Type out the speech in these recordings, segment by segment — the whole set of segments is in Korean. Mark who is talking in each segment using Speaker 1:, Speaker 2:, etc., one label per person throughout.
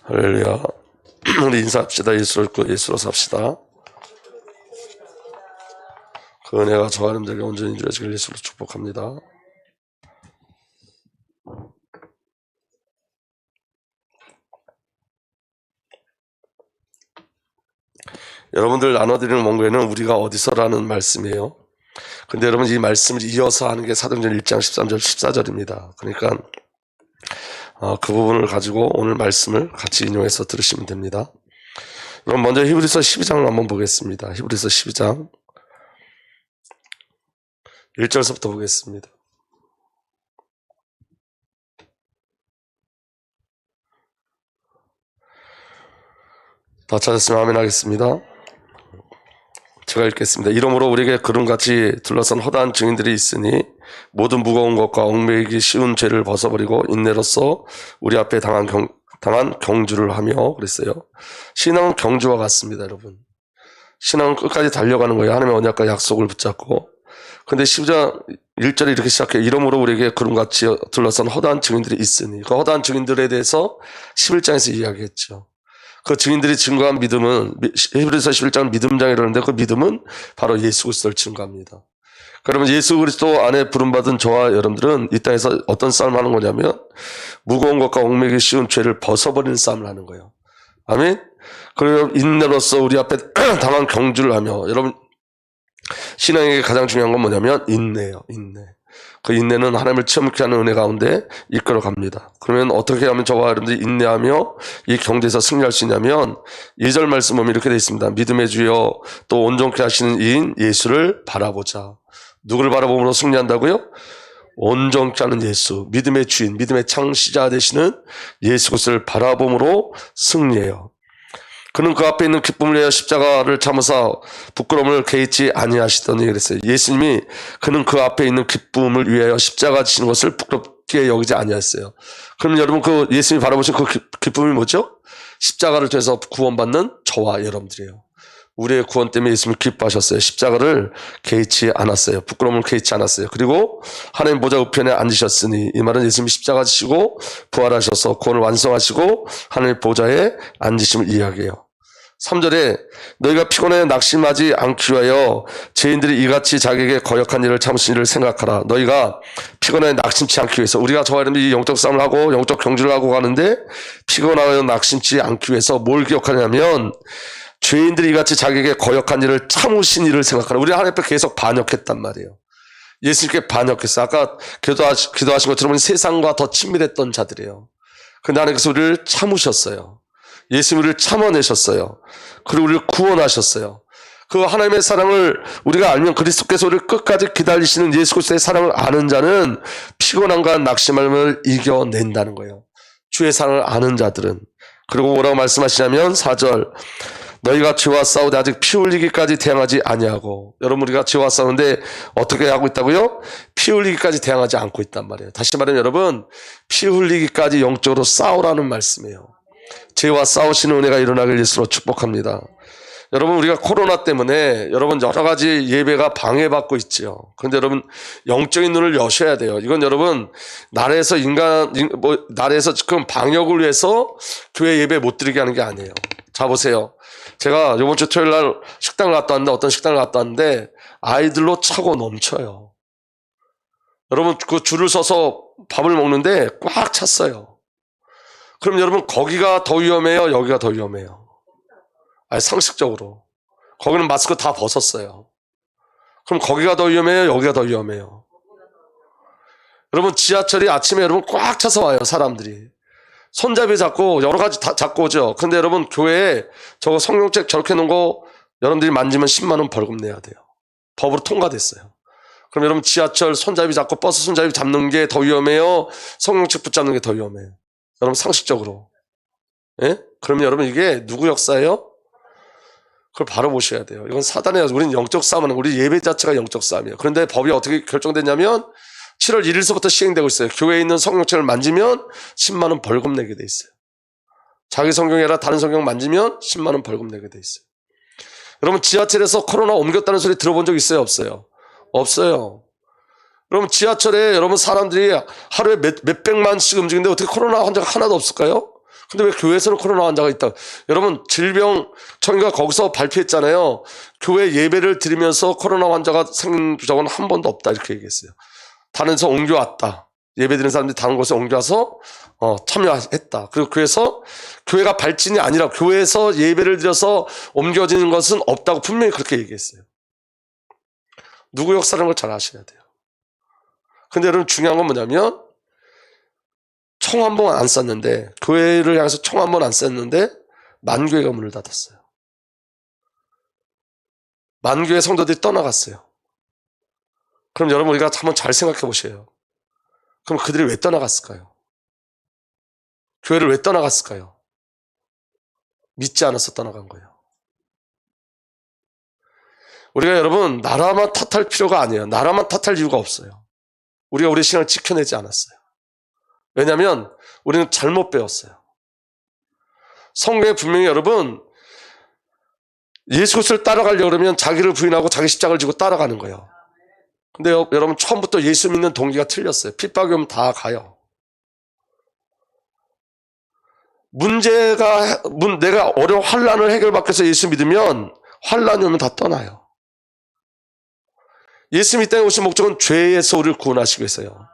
Speaker 1: 할렐루야. 우리 인사합시다. 예수로 있고 예수로 삽시다. 그 은혜가 저와 여러분들에게 온전히 이루어지길 예수로 축복합니다. 여러분들 나눠드리는 원고에는 우리가 어디서라는 말씀이에요. 근데 여러분 이 말씀을 이어서 하는 게 사도행전 1장 13절 14절입니다. 그러니까 그 부분을 가지고 오늘 말씀을 같이 인용해서 들으시면 됩니다. 그럼 먼저 히브리서 12장을 한번 보겠습니다. 히브리서 12장 1절서부터 보겠습니다. 다 찾았으면 아멘 하겠습니다. 제가 읽겠습니다. 이러므로 우리에게 그름같이 둘러싼 허다한 증인들이 있으니 모든 무거운 것과 얽매이기 쉬운 죄를 벗어버리고 인내로써 우리 앞에 당한 경주를 하며 그랬어요. 신앙은 경주와 같습니다. 여러분, 신앙은 끝까지 달려가는 거예요. 하나님의 언약과 약속을 붙잡고. 근데 12장 1절에 이렇게 시작해요. 이러므로 우리에게 그름같이 둘러싼 허다한 증인들이 있으니, 그 허다한 증인들에 대해서 11장에서 이야기했죠. 그 증인들이 증거한 믿음은 히브리서 11장은 믿음장이라는데 그 믿음은 바로 예수 그리스도를 증거합니다. 그러면 예수 그리스도 안에 부름받은 저와 여러분들은 이 땅에서 어떤 싸움을 하는 거냐면 무거운 것과 얽매이기 쉬운 죄를 벗어버리는 싸움을 하는 거예요. 아멘. 그리고 인내로서 우리 앞에 당한 경주를 하며, 여러분 신앙에게 가장 중요한 건 뭐냐면 인내예요. 인내. 그 인내는 하나님을 체험케 하는 은혜 가운데 이끌어 갑니다. 그러면 어떻게 하면 저와 여러분들이 인내하며 이 경주에서 승리할 수 있냐면 2절 말씀 보면 이렇게 되어 있습니다. 믿음의 주여 또 온전케 하시는 이인 예수를 바라보자. 누구를 바라보므로 승리한다고요? 온전케 하는 예수, 믿음의 주인, 믿음의 창시자 되시는 예수 그리스도를 바라봄으로 승리해요. 그는 그 앞에 있는 기쁨을 위하여 십자가를 참으사 부끄러움을 개의치 아니하시더니 그랬어요. 예수님이 그는 그 앞에 있는 기쁨을 위하여 십자가 지는 것을 부끄럽게 여기지 아니하셨어요. 그럼 여러분 그 예수님이 바라보신 그 기쁨이 뭐죠? 십자가를 통해서 구원받는 저와 여러분들이에요. 우리의 구원 때문에 예수님이 기뻐하셨어요. 십자가를 개의치 않았어요. 부끄러움을 개의치 않았어요. 그리고 하나님 보좌 우편에 앉으셨으니, 이 말은 예수님이 십자가 지시고 부활하셔서 구원을 완성하시고 하나님 보좌에 앉으심을 이야기해요. 3절에 너희가 피곤해 낙심하지 않기 위하여 죄인들이 이같이 자기에게 거역한 일을 참으신 일을 생각하라. 너희가 피곤해 낙심치 않기 위해서, 우리가 저와 여러분들이 영적 싸움을 하고 영적 경주를 하고 가는데 피곤하여 낙심치 않기 위해서 뭘 기억하냐면 죄인들이 이같이 자기에게 거역한 일을 참으신 일을 생각하라. 우리 하나님 앞에 계속 반역했단 말이에요. 예수님께 반역했어요. 아까 기도하신 것처럼 세상과 더 친밀했던 자들이에요. 근데 하나님께서 우리를 참으셨어요. 예수님 우리를 참아내셨어요. 그리고 우리를 구원하셨어요. 그 하나님의 사랑을 우리가 알면, 그리스도께서 우리를 끝까지 기다리시는 예수 그리스도의 사랑을 아는 자는 피곤함과 낙심함을 이겨낸다는 거예요. 주의 사랑을 아는 자들은. 그리고 뭐라고 말씀하시냐면 4절 너희가 죄와 싸우되 아직 피 흘리기까지 대항하지 아니하고. 여러분 우리가 죄와 싸우는데 어떻게 하고 있다고요? 피 흘리기까지 대항하지 않고 있단 말이에요. 다시 말하면 여러분 피 흘리기까지 영적으로 싸우라는 말씀이에요. 죄와 싸우시는 은혜가 일어나길 예수로 축복합니다. 여러분 우리가 코로나 때문에 여러분 여러 가지 예배가 방해받고 있죠. 그런데 여러분 영적인 눈을 여셔야 돼요. 이건 여러분 나라에서 나라에서 지금 방역을 위해서 교회 예배 못 드리게 하는 게 아니에요. 자 보세요. 제가 이번 주 토요일 날 식당을 갔다 왔는데, 어떤 식당을 갔다 왔는데 아이들로 차고 넘쳐요. 여러분 그 줄을 서서 밥을 먹는데 꽉 찼어요. 그럼 여러분 거기가 더 위험해요? 여기가 더 위험해요? 아니, 상식적으로 거기는 마스크 다 벗었어요. 그럼 거기가 더 위험해요? 여기가 더 위험해요? 여러분 지하철이 아침에 여러분 꽉 차서 와요. 사람들이 손잡이 잡고 여러 가지 다 잡고 오죠. 근데 여러분 교회에 저거 성경책 저렇게 놓은 거 여러분들이 만지면 10만 원 벌금 내야 돼요. 법으로 통과됐어요. 그럼 여러분 지하철 손잡이 잡고 버스 손잡이 잡는 게 더 위험해요? 성경책 붙잡는 게 더 위험해요? 여러분 상식적으로. 예? 그러면 여러분 이게 누구 역사예요? 그걸 바로 보셔야 돼요. 이건 사단의, 우리는 영적 싸움은, 우리 예배 자체가 영적 싸움이에요. 그런데 법이 어떻게 결정됐냐면 7월 1일서부터 시행되고 있어요. 교회에 있는 성경책을 만지면 10만 원 벌금 내게 돼 있어요. 자기 성경이 아니라 다른 성경 만지면 10만 원 벌금 내게 돼 있어요. 여러분 지하철에서 코로나 옮겼다는 소리 들어본 적 있어요? 없어요? 없어요. 여러분 지하철에 여러분 사람들이 하루에 몇백만씩 움직이는데 어떻게 코로나 환자가 하나도 없을까요? 근데 왜 교회에서는 코로나 환자가 있다? 여러분 질병청이가 거기서 발표했잖아요. 교회 예배를 드리면서 코로나 환자가 생긴 적은 한 번도 없다 이렇게 얘기했어요. 다른 데서 옮겨왔다. 예배 드리는 사람들이 다른 곳에 옮겨와서 참여했다. 그리고 그래서 교회가 발진이 아니라 교회에서 예배를 드려서 옮겨지는 것은 없다고 분명히 그렇게 얘기했어요. 누구 역사라는 걸 잘 아셔야 돼요. 근데 여러분 중요한 건 뭐냐면 총 한 번 안 쐈는데, 교회를 향해서 총 한 번 안 쐈는데 만교회가 문을 닫았어요. 만교회 성도들이 떠나갔어요. 그럼 여러분 우리가 한번 잘 생각해 보세요. 그럼 그들이 왜 떠나갔을까요? 교회를 왜 떠나갔을까요? 믿지 않아서 떠나간 거예요. 우리가 여러분 나라만 탓할 필요가 아니에요. 나라만 탓할 이유가 없어요. 우리가 우리 신앙을 지켜내지 않았어요. 왜냐하면 우리는 잘못 배웠어요. 성경에 분명히 여러분 예수 그리스도를 따라가려고 그러면 자기를 부인하고 자기 십자가를 지고 따라가는 거예요. 근데 여러분 처음부터 예수 믿는 동기가 틀렸어요. 핍박이 오면 다 가요. 내가 어려운 환난을 해결받기 위해서 예수 믿으면 환난이 오면 다 떠나요. 예수 믿기 때문에 오신 목적은 죄에서 우리를 구원하시기 위해서요.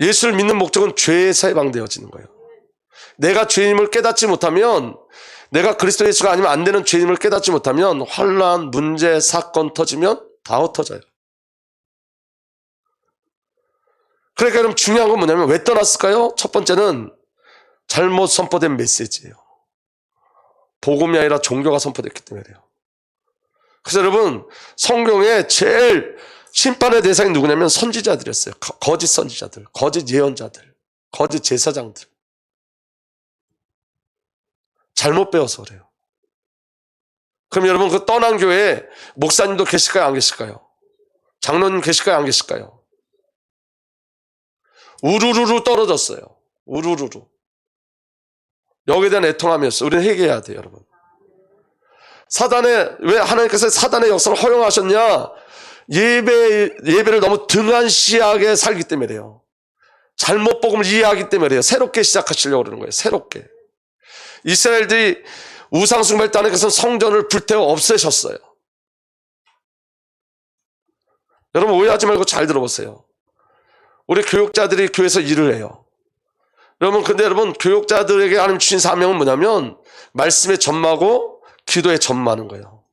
Speaker 1: 예수를 믿는 목적은 죄에서 해방되어지는 거예요. 내가 죄인임을 깨닫지 못하면, 내가 그리스도 예수가 아니면 안 되는 죄인임을 깨닫지 못하면 환난, 문제, 사건 터지면 다 흩어져요. 그러니까 그럼 중요한 건 뭐냐면 왜 떠났을까요? 첫 번째는 잘못 선포된 메시지예요. 복음이 아니라 종교가 선포됐기 때문에요. 그래서 여러분 성경에 제일 심판의 대상이 누구냐면 선지자들이었어요. 거짓 선지자들, 거짓 예언자들, 거짓 제사장들. 잘못 배워서 그래요. 그럼 여러분 그 떠난 교회에 목사님도 계실까요? 안 계실까요? 장로님 계실까요? 안 계실까요? 우르르르 떨어졌어요. 우르르르. 여기에 대한 애통함이었어요. 우리는 회개해야 돼요, 여러분. 왜 하나님께서 사단의 역사를 허용하셨냐? 예배를 너무 등한시하게 살기 때문에요. 잘못 복음을 이해하기 때문에요. 새롭게 시작하시려고 그러는 거예요. 새롭게. 이스라엘들이 우상숭배를 때 하나님께서 성전을 불태워 없애셨어요. 여러분 오해하지 말고 잘 들어보세요. 우리 교육자들이 교회에서 일을 해요. 근데 여러분 교육자들에게 하나님 주신 사명은 뭐냐면 말씀에 전마하고 기도에 전마하는 거예요.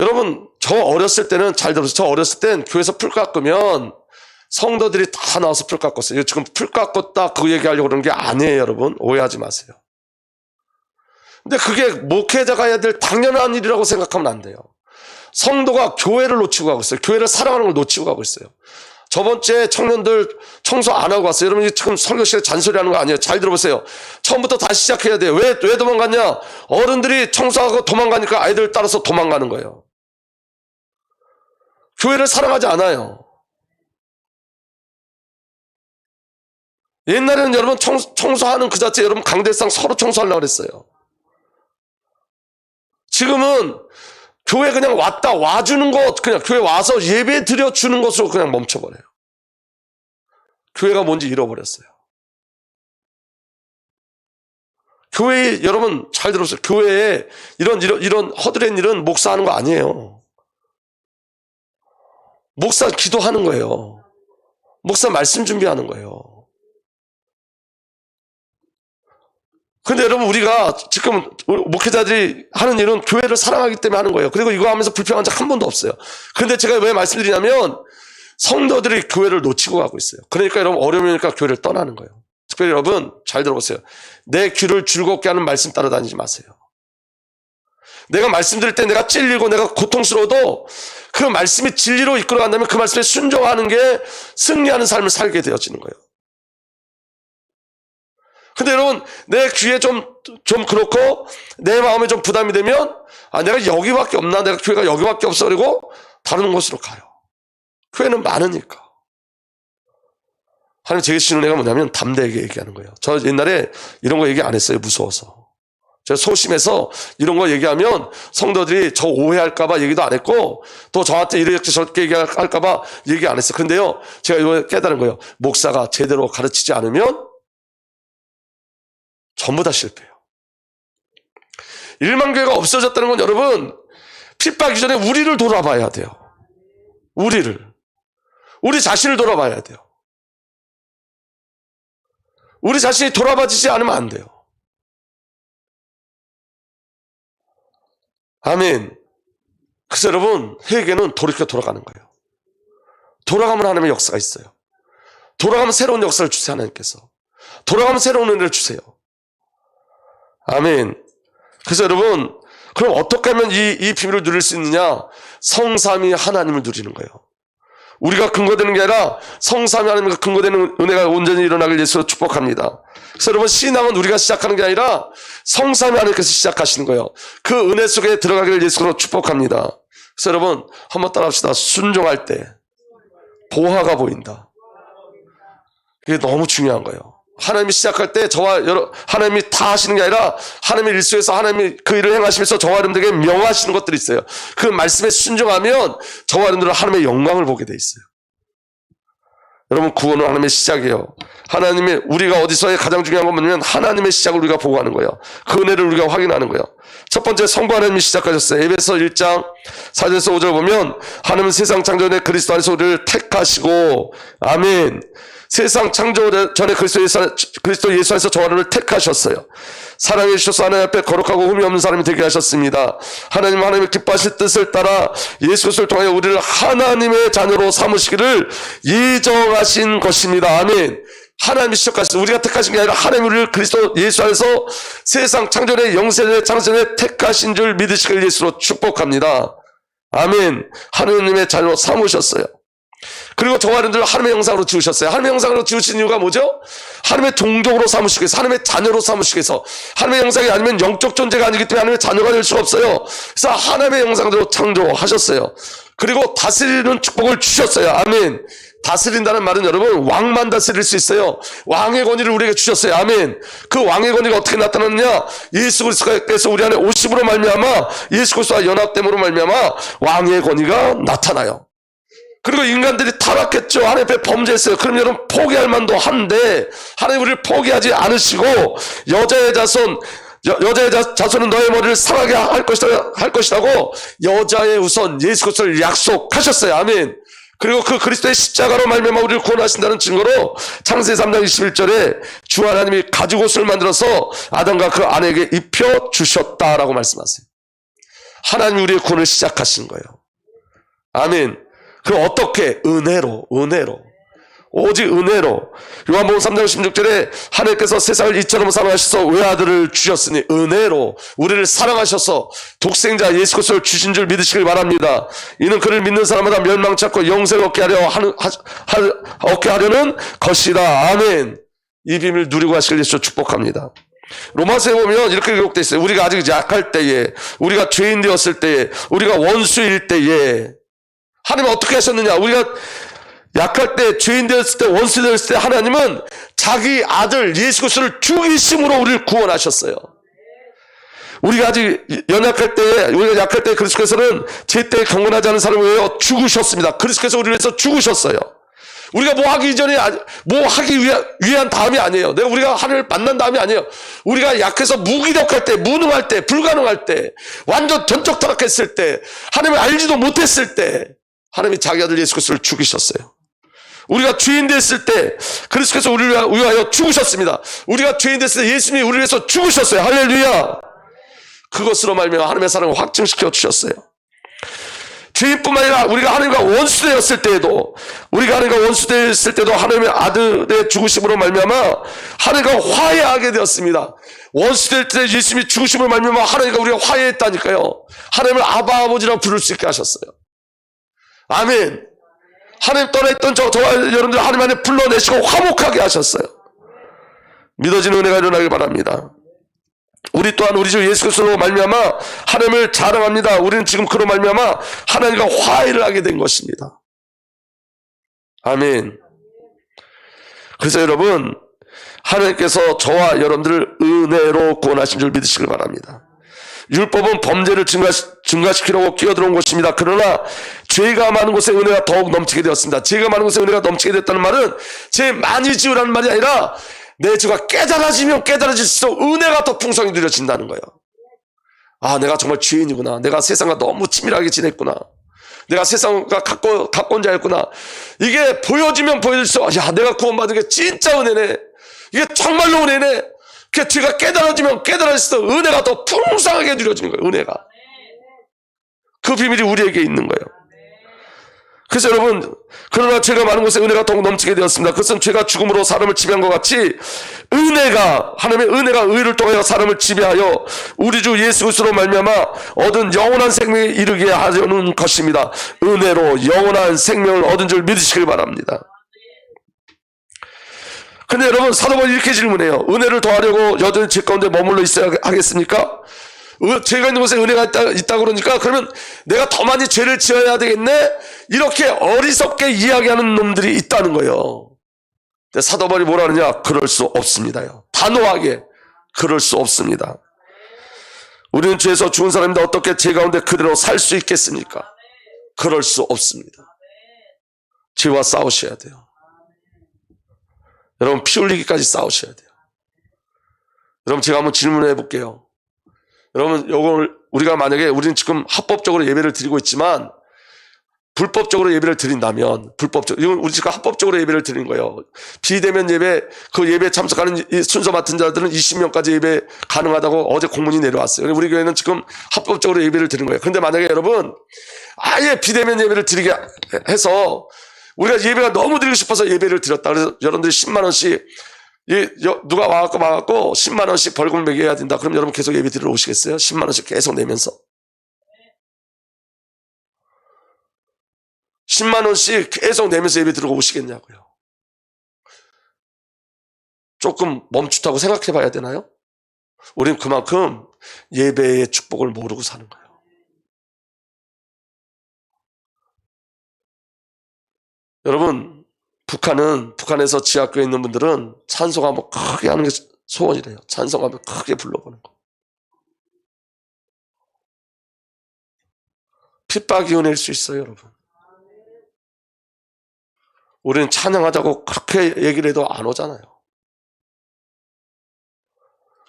Speaker 1: 여러분 저 어렸을 때는 잘 들어보세요. 저 어렸을 땐 교회에서 풀 깎으면 성도들이 다 나와서 풀 깎았어요. 지금 풀 깎았다 그 얘기하려고 그러는 게 아니에요. 여러분 오해하지 마세요. 근데 그게 목회자가 해야 될 당연한 일이라고 생각하면 안 돼요. 성도가 교회를 놓치고 가고 있어요. 교회를 사랑하는 걸 놓치고 가고 있어요. 저번 주에 청년들 청소 안 하고 왔어요. 여러분 지금 설교 시간에 잔소리하는 거 아니에요. 잘 들어보세요. 처음부터 다시 시작해야 돼요. 왜 도망갔냐? 어른들이 청소하고 도망가니까 아이들 따라서 도망가는 거예요. 교회를 사랑하지 않아요. 옛날에는 여러분 청소하는 그 자체 여러분 강대상 서로 청소하려고 그랬어요. 지금은 교회 그냥 와주는 것, 그냥 교회 와서 예배 드려주는 것으로 그냥 멈춰버려요. 교회가 뭔지 잃어버렸어요. 교회, 여러분 잘 들었어요. 교회에 이런 허드렛 일은 목사 하는 거 아니에요. 목사 기도하는 거예요. 목사 말씀 준비하는 거예요. 근데 여러분 우리가 지금 목회자들이 하는 일은 교회를 사랑하기 때문에 하는 거예요. 그리고 이거 하면서 불평한 적 한 번도 없어요. 근데 제가 왜 말씀드리냐면 성도들이 교회를 놓치고 가고 있어요. 그러니까 여러분 어려우니까 교회를 떠나는 거예요. 특별히 여러분 잘 들어보세요. 내 귀를 즐겁게 하는 말씀 따라다니지 마세요. 내가 말씀드릴 때 내가 찔리고 내가 고통스러워도 그 말씀이 진리로 이끌어간다면 그 말씀에 순종하는 게 승리하는 삶을 살게 되어지는 거예요. 근데 여러분 내 귀에 좀 그렇고 내 마음에 좀 부담이 되면 내가 여기밖에 없나? 내가 교회가 여기밖에 없어. 그리고 다른 곳으로 가요. 교회는 많으니까. 하나님 제게 주시는 은혜가 뭐냐면 담대하게 얘기하는 거예요. 저 옛날에 이런 거 얘기 안 했어요. 무서워서. 제가 소심해서 이런 거 얘기하면 성도들이 저 오해할까봐 얘기도 안 했고, 또 저한테 이렇게 저렇게 얘기할까봐 얘기 안 했어요. 근데요, 제가 이거 깨달은 거예요. 목사가 제대로 가르치지 않으면 전부 다 실패해요. 1만 교회가 없어졌다는 건 여러분, 핍박이 전에 우리를 돌아봐야 돼요. 우리 자신을 돌아봐야 돼요. 우리 자신이 돌아봐지지 않으면 안 돼요. 아멘. 그래서 여러분, 회개는 돌이켜 돌아가는 거예요. 돌아가면 하나님의 역사가 있어요. 돌아가면 새로운 역사를 주세요, 하나님께서. 돌아가면 새로운 은혜를 주세요. 아멘. 그래서 여러분, 그럼 어떻게 하면 이 비밀을 누릴 수 있느냐? 성삼위 하나님을 누리는 거예요. 우리가 근거되는 게 아니라 성삼위 하나님과 근거되는 은혜가 온전히 일어나길 예수로 축복합니다. 그래서 여러분, 신앙은 우리가 시작하는 게 아니라 성삼위 하나님께서 시작하시는 거예요. 그 은혜 속에 들어가길 예수로 축복합니다. 그래서 여러분, 한번 따라합시다. 순종할 때 보화가 보인다. 이게 너무 중요한 거예요. 하나님이 시작할 때 하나님이 다 하시는 게 아니라 하나님의 일수에서 하나님이 그 일을 행하시면서 저와 여러분들에게 명하시는 것들이 있어요. 그 말씀에 순종하면 저와 여러분들은 하나님의 영광을 보게 돼 있어요. 여러분, 구원은 하나님의 시작이에요. 우리가 어디서의 가장 중요한 건 뭐냐면 하나님의 시작을 우리가 보고하는 거예요. 그 은혜를 우리가 확인하는 거예요. 첫 번째, 성부 하나님이 시작하셨어요. 에베소 1장 4절에서 5절 보면 하나님은 세상 창조 전에 그리스도 안에서 우리를 택하시고, 아멘. 세상 창조 전에 그리스도 예수 안에서 저와 여러분을 택하셨어요. 사랑해 주셔서 하나님 앞에 거룩하고 흠이 없는 사람이 되게 하셨습니다. 하나님의 기뻐하실 뜻을 따라 예수 그리스도를 통하여 우리를 하나님의 자녀로 삼으시기를 예정하신 것입니다. 아멘. 하나님이 시작하신, 우리가 택하신 게 아니라 하나님이 우리를 그리스도 예수 안에서 세상 창조의 영세전에 창조전에 택하신 줄 믿으시길 예수로 축복합니다. 아멘. 하나님의 자녀로 삼으셨어요. 그리고 저와 여러분들을 하나님의 영상으로 지으셨어요. 하나님의 영상으로 지으신 이유가 뭐죠? 하나님의 동족으로 삼으시기 위해서, 하나님의 자녀로 삼으시기 위해서. 하나님의 영상이 아니면 영적 존재가 아니기 때문에 하나님의 자녀가 될 수가 없어요. 그래서 하나님의 영상대로 창조하셨어요. 그리고 다스리는 축복을 주셨어요. 아멘. 다스린다는 말은 여러분, 왕만 다스릴 수 있어요. 왕의 권위를 우리에게 주셨어요. 아멘. 그 왕의 권위가 어떻게 나타났느냐? 예수 그리스도께서 우리 안에 오심으로 말미암아, 예수 그리스도와 연합됨으로 말미암아 왕의 권위가 나타나요. 그리고 인간들이 타락했죠. 하나님 앞에 범죄했어요. 그럼 여러분, 포기할 만도 한데 하나님 우리를 포기하지 않으시고 여자의 자손은 너의 머리를 상하게 할 것이라고 여자의 우선 예수 그리스도를 약속하셨어요. 아멘. 그리고 그 그리스도의 십자가로 말미암아 우리를 구원하신다는 증거로 창세기 3장 21절에 주 하나님이 가죽옷을 만들어서 아담과 그 아내에게 입혀 주셨다라고 말씀하세요. 하나님이 우리의 구원을 시작하신 거예요. 아멘. 그 어떻게? 은혜로. 오직 은혜로. 요한복음 3장 16절에 하나님께서 세상을 이처럼 사랑하셔서 외아들을 주셨으니 얻게 우리를 사랑하셔서 독생자 예수 그리스도를 주신 줄 믿으시길 바랍니다. 이는 그를 믿는 사람마다 멸망치 않고 영생을 얻게 하려는 것이다. 아멘. 이 비밀을 누리고 하시길 예수 축복합니다. 로마서에 보면 이렇게 기록되어 있어요. 우리가 아직 약할 때에, 우리가 죄인 되었을 때에, 우리가 원수일 때에 하나님은 어떻게 하셨느냐? 우리가 약할 때, 죄인 되었을 때, 원수 되었을 때 하나님은 자기 아들 예수 그리스도를 죽이심으로 우리를 구원하셨어요. 우리가 아직 연약할 때에, 우리가 약할 때 그리스도께서는 제때 경건하지 않은 사람을 위하여 죽으셨습니다. 그리스도께서 우리를 위해서 죽으셨어요. 우리가 뭐 하기 이전에, 뭐 하기 위한 다음이 아니에요. 우리가 하나님을 만난 다음이 아니에요. 우리가 약해서 무기력할 때, 무능할 때, 불가능할 때, 완전 전적 타락했을 때, 하나님을 알지도 못했을 때, 하나님이 자기 아들 예수 그리스도를 죽이셨어요. 우리가 죄인 됐을 때 그리스도께서 우리를 위하여 죽으셨습니다. 우리가 죄인 됐을 때 예수님이 우리를 위해서 죽으셨어요. 할렐루야. 그것으로 말미암아 하나님의 사랑을 확증시켜 주셨어요. 죄인뿐만 아니라 우리가 하나님과 원수되었을 때에도, 하나님의 아들의 죽으심으로 말미암아 하나님과 화해하게 되었습니다. 원수될 때 예수님이 죽으심으로 말미암아 하나님과 우리가 화해했다니까요. 하나님을 아바 아버지라고 부를 수 있게 하셨어요. 아멘. 하나님 떠나있던 저와 여러분들 하나님 안에 불러내시고 화목하게 하셨어요. 믿어지는 은혜가 일어나길 바랍니다. 우리 또한 우리 주 예수 그리스도로 말미암아 하나님을 자랑합니다. 우리는 지금 그로 말미암아 하나님과 화해를 하게 된 것입니다. 아멘. 그래서 여러분, 하나님께서 저와 여러분들을 은혜로 구원하신 줄 믿으시길 바랍니다. 율법은 범죄를 증가시키려고 끼어들어온 것입니다. 그러나 죄가 많은 곳에 은혜가 더욱 넘치게 되었습니다. 죄가 많은 곳에 은혜가 넘치게 됐다는 말은 죄 많이 지으라는 말이 아니라 내 죄가 깨달아지면 깨달아질수록 은혜가 더 풍성히 누려진다는 거예요. 아, 내가 정말 죄인이구나. 내가 세상과 너무 치밀하게 지냈구나. 내가 세상과 가까운 자였구나. 이게 보여지면 보여질수록 야, 내가 구원받은 게 진짜 은혜네. 이게 정말로 은혜네. 그 죄가 깨달아지면 깨달아질수록 은혜가 더 풍성하게 누려지는 거예요. 은혜가. 그 비밀이 우리에게 있는 거예요. 그래서 여러분, 그러나 죄가 많은 곳에 은혜가 더욱 넘치게 되었습니다. 그것은 죄가 죽음으로 사람을 지배한 것 같이 은혜가, 하나님의 은혜가 의를 통하여 사람을 지배하여 우리 주 예수 그리스도로 말미암아 얻은 영원한 생명에 이르게 하려는 것입니다. 은혜로 영원한 생명을 얻은 줄 믿으시길 바랍니다. 근데 여러분, 사도 바울이 이렇게 질문해요. 은혜를 더하려고 여전히 죄 가운데 머물러 있어야 하겠습니까? 죄가 있는 곳에 은혜가 있다 그러니까 그러면 내가 더 많이 죄를 지어야 되겠네? 이렇게 어리석게 이야기하는 놈들이 있다는 거예요. 근데 사도 바울이 뭐라 하느냐? 그럴 수 없습니다요. 단호하게 그럴 수 없습니다. 우리는 죄에서 죽은 사람인데 어떻게 죄 가운데 그대로 살 수 있겠습니까? 그럴 수 없습니다. 죄와 싸우셔야 돼요. 여러분, 피 흘리기까지 싸우셔야 돼요. 여러분, 제가 한번 질문해 볼게요. 여러분, 요걸 우리가 만약에 우리는 지금 합법적으로 예배를 드리고 있지만 불법적으로 예배를 드린다면, 이건 우리 지금 합법적으로 예배를 드리는 거예요. 비대면 예배, 그 예배에 참석하는 순서 맡은 자들은 20명까지 예배 가능하다고 어제 공문이 내려왔어요. 우리 교회는 지금 합법적으로 예배를 드리는 거예요. 그런데 만약에 여러분, 아예 비대면 예배를 드리게 해서 우리가 예배가 너무 드리고 싶어서 예배를 드렸다. 그래서 여러분들이 10만원씩 누가 와갖고 10만원씩 벌금을 매겨야 된다. 그럼 여러분 계속 예배 드리러 오시겠어요? 10만원씩 계속 내면서 10만원씩 계속 내면서 예배 드리러 오시겠냐고요. 조금 멈칫하고 생각해 봐야 되나요? 우리는 그만큼 예배의 축복을 모르고 사는 거예요. 여러분, 북한에서 지하교에 있는 분들은 찬송 한번 크게 하는 게 소원이래요. 찬송 한번 크게 불러보는 거. 핍박이 은혜일 수 있어요, 여러분. 우리는 찬양하자고 그렇게 얘기를 해도 안 오잖아요.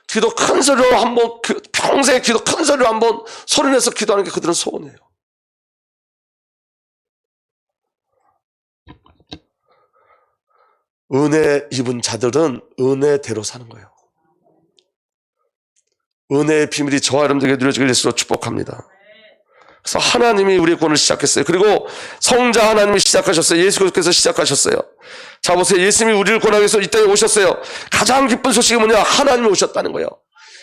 Speaker 1: 기도 큰 소리로 한번, 평생 기도 큰 소리로 한번 소리내서 기도하는 게 그들은 소원이에요. 은혜 입은 자들은 은혜대로 사는 거예요. 은혜의 비밀이 저와 여러분들에게 누려지길 예수로 축복합니다. 그래서 하나님이 우리의 구원을 시작했어요. 그리고 성자 하나님이 시작하셨어요. 예수께서 시작하셨어요. 자, 보세요. 예수님이 우리를 구원하기 위해서 이 땅에 오셨어요. 가장 기쁜 소식이 뭐냐? 하나님이 오셨다는 거예요.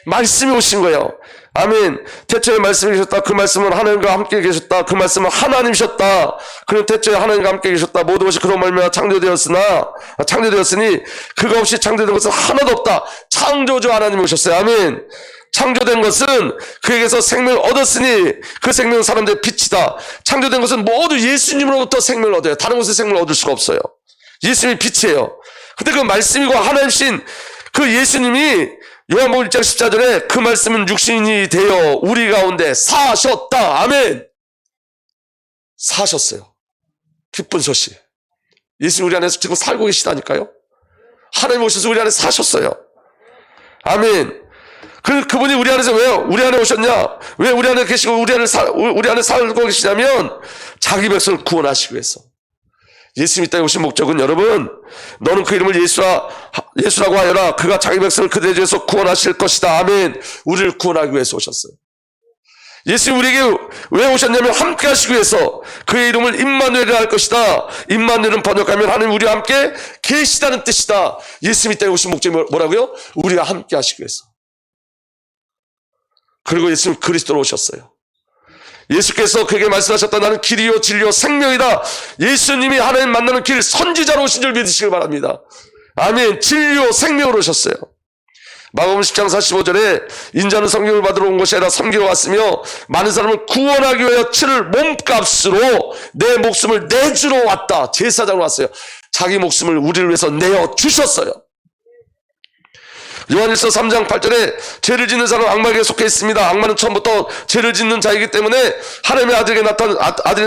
Speaker 1: 말씀이 오신 거예요. 아멘. 태초에 말씀이 계셨다. 그 말씀은 하나님과 함께 계셨다. 그 말씀은 하나님이셨다. 그는 태초에 하나님과 함께 계셨다. 모든 것이 그로 말미암아 창조되었으니 그가 없이 창조된 것은 하나도 없다. 창조주 하나님이 오셨어요. 아멘. 창조된 것은 그에게서 생명을 얻었으니 그 생명은 사람들의 빛이다. 창조된 것은 모두 예수님으로부터 생명을 얻어요. 다른 곳에 생명을 얻을 수가 없어요. 예수님이 빛이에요. 근데 그 말씀이고 하나님이신 그 예수님이 요한복음 1장 14절에 그 말씀은 육신이 되어 우리 가운데 사셨다. 아멘. 사셨어요. 기쁜 소식. 예수님 우리 안에서 지금 살고 계시다니까요. 하나님 오셔서 우리 안에 사셨어요. 아멘. 그분이 우리 안에서 왜요? 우리 안에 오셨냐? 왜 우리 안에 계시고 우리 안에 살고 계시냐면 자기 백성을 구원하시기 위해서. 예수님이 땅에 오신 목적은 여러분, 너는 그 이름을 예수라고 하여라. 그가 자기 백성을 그들의 죄에서 구원하실 것이다. 아멘. 우리를 구원하기 위해서 오셨어요. 예수님 우리에게 왜 오셨냐면 함께 하시기 위해서. 그의 이름을 임마누엘이라 할 것이다. 임마누엘은 번역하면 하나님 우리와 함께 계시다는 뜻이다. 예수님이 땅에 오신 목적이 뭐라고요? 우리와 함께 하시기 위해서. 그리고 예수님 그리스도로 오셨어요. 예수께서 그에게 말씀하셨다. 나는 길이요 진리요 생명이다. 예수님이 하나님 만나는 길 선지자로 오신 줄 믿으시길 바랍니다. 아멘. 진리요 생명으로 오셨어요. 마가복음 10장 45절에 인자는 성경을 받으러 온 것이 아니라 섬기러 왔으며 많은 사람을 구원하기 위하여 치를 몸값으로 내 목숨을 내주러 왔다. 제사장으로 왔어요. 자기 목숨을 우리를 위해서 내어 주셨어요. 요한일서 3장 8절에 죄를 짓는 사람은 악마에게 속해 있습니다. 악마는 처음부터 죄를 짓는 자이기 때문에 하나님의 아들이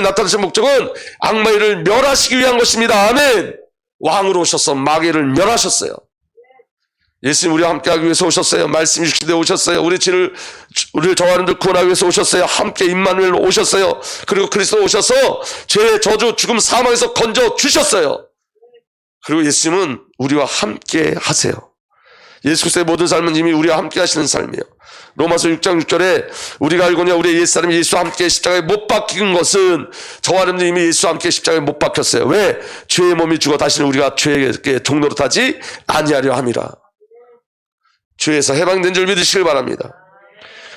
Speaker 1: 나타나신 목적은 악마의 일을 멸하시기 위한 것입니다. 아멘. 왕으로 오셔서 마귀를 멸하셨어요. 예수님 우리와 함께하기 위해서 오셨어요. 말씀이 주시되 오셨어요. 우리를 정하는 들 구원하기 위해서 오셨어요. 함께 임마누엘로 오셨어요. 그리고 그리스도 오셔서 죄의 저주, 죽음, 사망에서 건져 주셨어요. 그리고 예수님은 우리와 함께 하세요. 예수 그리스도의 모든 삶은 이미 우리와 함께 하시는 삶이에요. 로마서 6장 6절에 우리가 알거냐 우리의 옛사람이 예수와 함께 십자가에 못 박힌 것은 저와 여러분들이 이미 예수와 함께 십자가에 못 박혔어요. 왜? 죄의 몸이 죽어 다시는 우리가 죄에게 종노릇하지 아니하려 함이라. 죄에서 해방된 줄 믿으시길 바랍니다.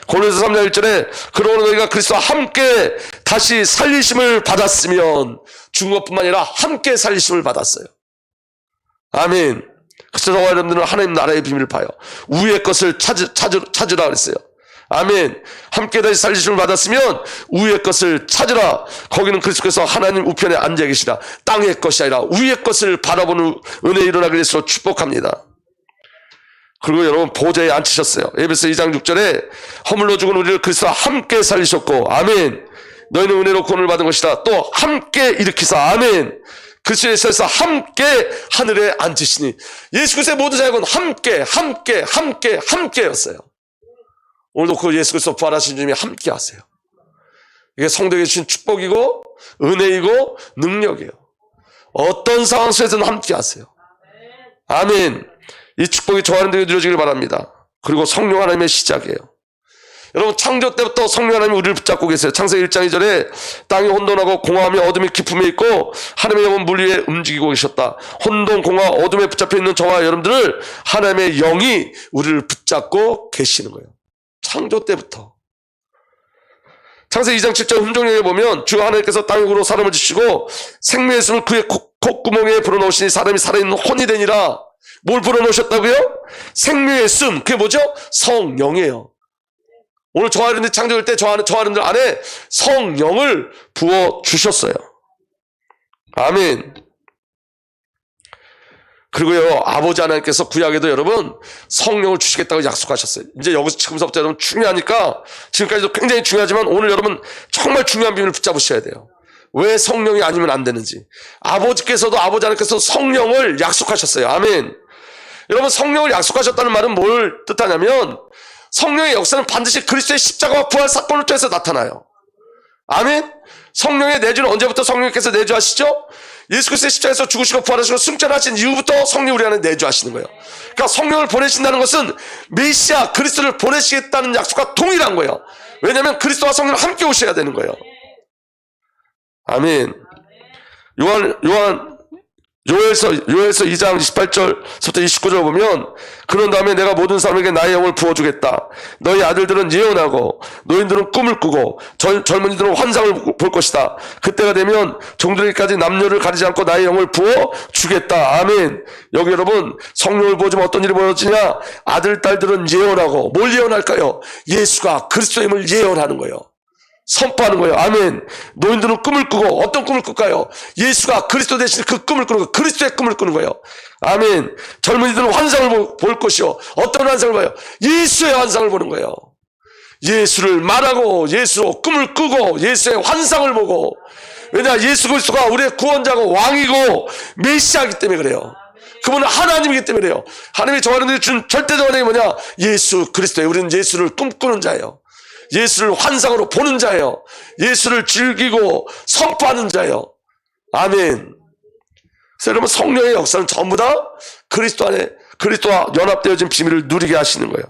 Speaker 1: 고린도서 3장 1절에 그러므로 너희가 그리스도와 함께 다시 살리심을 받았으면 죽은 것뿐만 아니라 함께 살리심을 받았어요. 아멘. 그래서 저와 여러분들은 하나님 나라의 비밀을 봐요. 위의 것을 찾으라 그랬어요. 아멘. 함께 다시 살리심을 받았으면 위의 것을 찾으라. 거기는 그리스도께서 하나님 우편에 앉아 계시라. 땅의 것이 아니라 위의 것을 바라보는 은혜에 일어나게 되서 축복합니다. 그리고 여러분 보좌에 앉히셨어요. 에베소 2장 6절에 허물로 죽은 우리를 그리스도와 함께 살리셨고 아멘. 너희는 은혜로 구원을 받은 것이라. 또 함께 일으키사 아멘. 그리스도에서 함께 하늘에 앉으시니 예수 그리스도의 모든 자격은 함께였어요. 오늘도 그 예수 그리스도 부활하신 주님이 함께 하세요. 이게 성도에게 주신 축복이고 은혜이고 능력이에요. 어떤 상황 속에서는 함께 하세요. 아멘. 이 축복이 저와 여러분들에게 누려지길 바랍니다. 그리고 성령 하나님의 시작이에요. 여러분 창조 때부터 성령 하나님이 우리를 붙잡고 계세요. 창세기 1장 2절에 땅이 혼돈하고 공허하며 어둠이 깊음에 있고 하나님의 영은 물 위에 움직이고 계셨다. 혼돈, 공허, 어둠에 붙잡혀 있는 저와 여러분들을 하나님의 영이 우리를 붙잡고 계시는 거예요. 창조 때부터. 창세기 2장 7절 흠종령에 보면 주 하나님께서 땅 위로 사람을 지시고 생명의 숨을 그의 콧구멍에 불어넣으시니 사람이 살아있는 혼이 되니라. 뭘 불어넣으셨다고요? 생명의 숨. 그게 뭐죠? 성령이에요. 오늘 저와 여러분들 창조할 때 저와 여러분들 안에 성령을 부어주셨어요. 아멘. 그리고요, 아버지 하나님께서 구약에도 여러분 성령을 주시겠다고 약속하셨어요. 이제 여기서 지금서부터 여러분 중요하니까, 지금까지도 굉장히 중요하지만 오늘 여러분 정말 중요한 비밀을 붙잡으셔야 돼요. 왜 성령이 아니면 안 되는지. 아버지 하나님께서 성령을 약속하셨어요. 아멘. 여러분 성령을 약속하셨다는 말은 뭘 뜻하냐면 성령의 역사는 반드시 그리스도의 십자가와 부활 사건을 통해서 나타나요. 아멘. 성령의 내주는 언제부터 성령께서 내주하시죠? 예수 그리스도의 십자가에서 죽으시고 부활하시고 승천하신 이후부터 성령 우리 안에 내주하시는 거예요. 그러니까 성령을 보내신다는 것은 메시아 그리스도를 보내시겠다는 약속과 동일한 거예요. 왜냐하면 그리스도와 성령은 함께 오셔야 되는 거예요. 아멘. 요엘서 2장 28절부터 29절 보면 그런 다음에 내가 모든 사람에게 나의 영을 부어주겠다. 너희 아들들은 예언하고 노인들은 꿈을 꾸고 젊은이들은 환상을 볼 것이다. 그때가 되면 종들에게까지 남녀를 가리지 않고 나의 영을 부어주겠다. 아멘. 여기 여러분 성령을 부어주면 어떤 일이 벌어지냐? 아들 딸들은 예언하고 뭘 예언할까요? 예수가 그리스도임을 예언하는 거예요. 선포하는 거예요. 아멘. 노인들은 꿈을 꾸고 어떤 꿈을 꿀까요? 예수가 그리스도 대신 그 꿈을 꾸는 거예요. 그리스도의 꿈을 꾸는 거예요. 아멘. 젊은이들은 환상을 볼 것이요. 어떤 환상을 봐요? 예수의 환상을 보는 거예요. 예수를 말하고 예수로 꿈을 꾸고 예수의 환상을 보고. 왜냐? 예수 그리스도가 우리의 구원자고 왕이고 메시아이기 때문에 그래요. 그분은 하나님이기 때문에 그래요. 하나님이 저와 여러분들이 준 절대적 은혜가 뭐냐? 예수 그리스도예요. 우리는 예수를 꿈꾸는 자예요. 예수를 환상으로 보는 자예요. 예수를 즐기고 선포하는 자예요. 아멘. 그래서 여러분 성령의 역사는 전부 다 그리스도 안에 그리스도와 연합되어진 비밀을 누리게 하시는 거예요.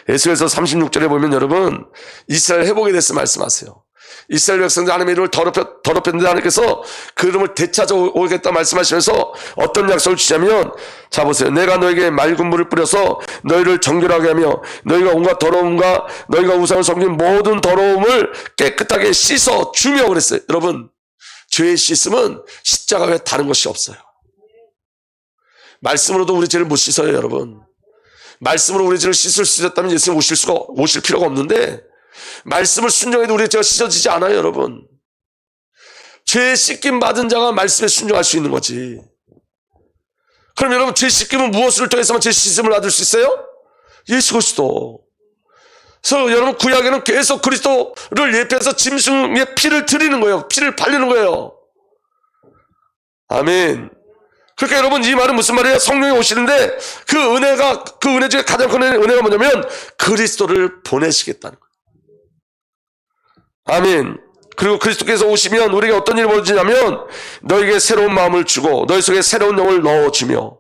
Speaker 1: 에스겔서 36절에 보면 여러분 이스라엘 회복에 대해서 말씀하세요. 이스라엘 백성들 하나님의 이름을 더럽혔는데 하나님께서 그 이름을 되찾아오겠다 말씀하시면서 어떤 약속을 주시냐면, 자 보세요. 내가 너에게 맑은 물을 뿌려서 너희를 정결하게 하며 너희가 온갖 더러움과 너희가 우상을 섬긴 모든 더러움을 깨끗하게 씻어 주며 그랬어요. 여러분 죄의 씻음은 십자가 외에 다른 것이 없어요. 말씀으로도 우리 죄를 못 씻어요. 여러분 말씀으로 우리 죄를 씻을 수 있었다면 예수님 오실 필요가 없는데 말씀을 순종해도 우리의 죄가 씻어지지 않아요. 여러분 죄에 씻김 받은 자가 말씀에 순종할 수 있는 거지. 그럼 여러분 죄 씻김은 무엇을 통해서만 죄 씻음을 얻을 수 있어요? 예수 그리스도. 그래서 여러분 구약에는 계속 그리스도를 예표해서 짐승의 피를 드리는 거예요. 피를 바르는 거예요. 아멘. 그러니까 여러분 이 말은 무슨 말이에요? 성령이 오시는데 그 은혜 중에 가장 큰 은혜가 뭐냐면 그리스도를 보내시겠다는 거예요. 아멘. 그리고 그리스도께서 오시면 우리에게 어떤 일이 벌어지냐면 너에게 새로운 마음을 주고 너희 속에 새로운 영을 넣어주며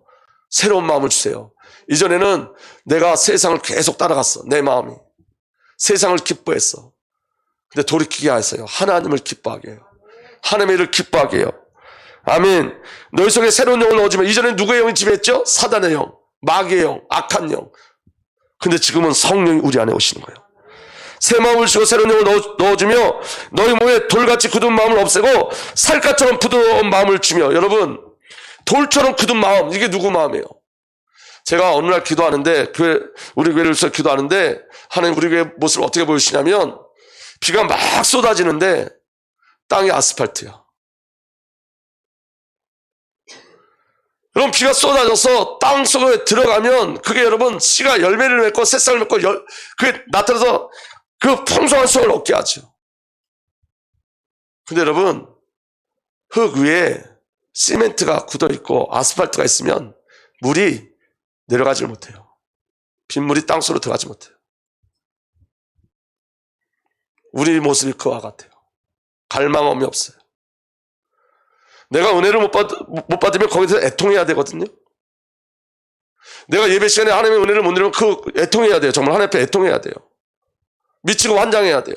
Speaker 1: 새로운 마음을 주세요. 이전에는 내가 세상을 계속 따라갔어. 내 마음이. 세상을 기뻐했어. 근데 돌이키게 하세요. 하나님을 기뻐하게 해요. 하나님의 일을 기뻐하게 해요. 아멘. 너희 속에 새로운 영을 넣어주면 이전에 누구의 영이 지배했죠? 사단의 영, 마귀의 영, 악한 영. 근데 지금은 성령이 우리 안에 오시는 거예요. 새 마음을 주고 새로운 영을 넣어주며 너희 몸에 돌같이 굳은 마음을 없애고 살갗처럼 부드러운 마음을 주며. 여러분 돌처럼 굳은 마음, 이게 누구 마음이에요? 제가 어느 날 기도하는데 우리 교회를 위해서 기도하는데 하나님 우리 교회 모습을 어떻게 보여주시냐면 비가 막 쏟아지는데 땅이 아스팔트야. 여러분 비가 쏟아져서 땅 속에 들어가면 그게 여러분 씨가 열매를 맺고 새싹을 맺고 그게 나타나서 그 풍성한 수확을 얻게 하죠. 근데 여러분 흙 위에 시멘트가 굳어있고 아스팔트가 있으면 물이 내려가지 못해요. 빗물이 땅속으로 들어가지 못해요. 우리 모습이 그와 같아요. 갈망함이 없어요. 내가 은혜를 못 받으면 거기서 애통해야 되거든요. 내가 예배 시간에 하나님의 은혜를 못 누리면 애통해야 돼요. 정말 하나님 앞에 애통해야 돼요. 미치고 환장해야 돼요.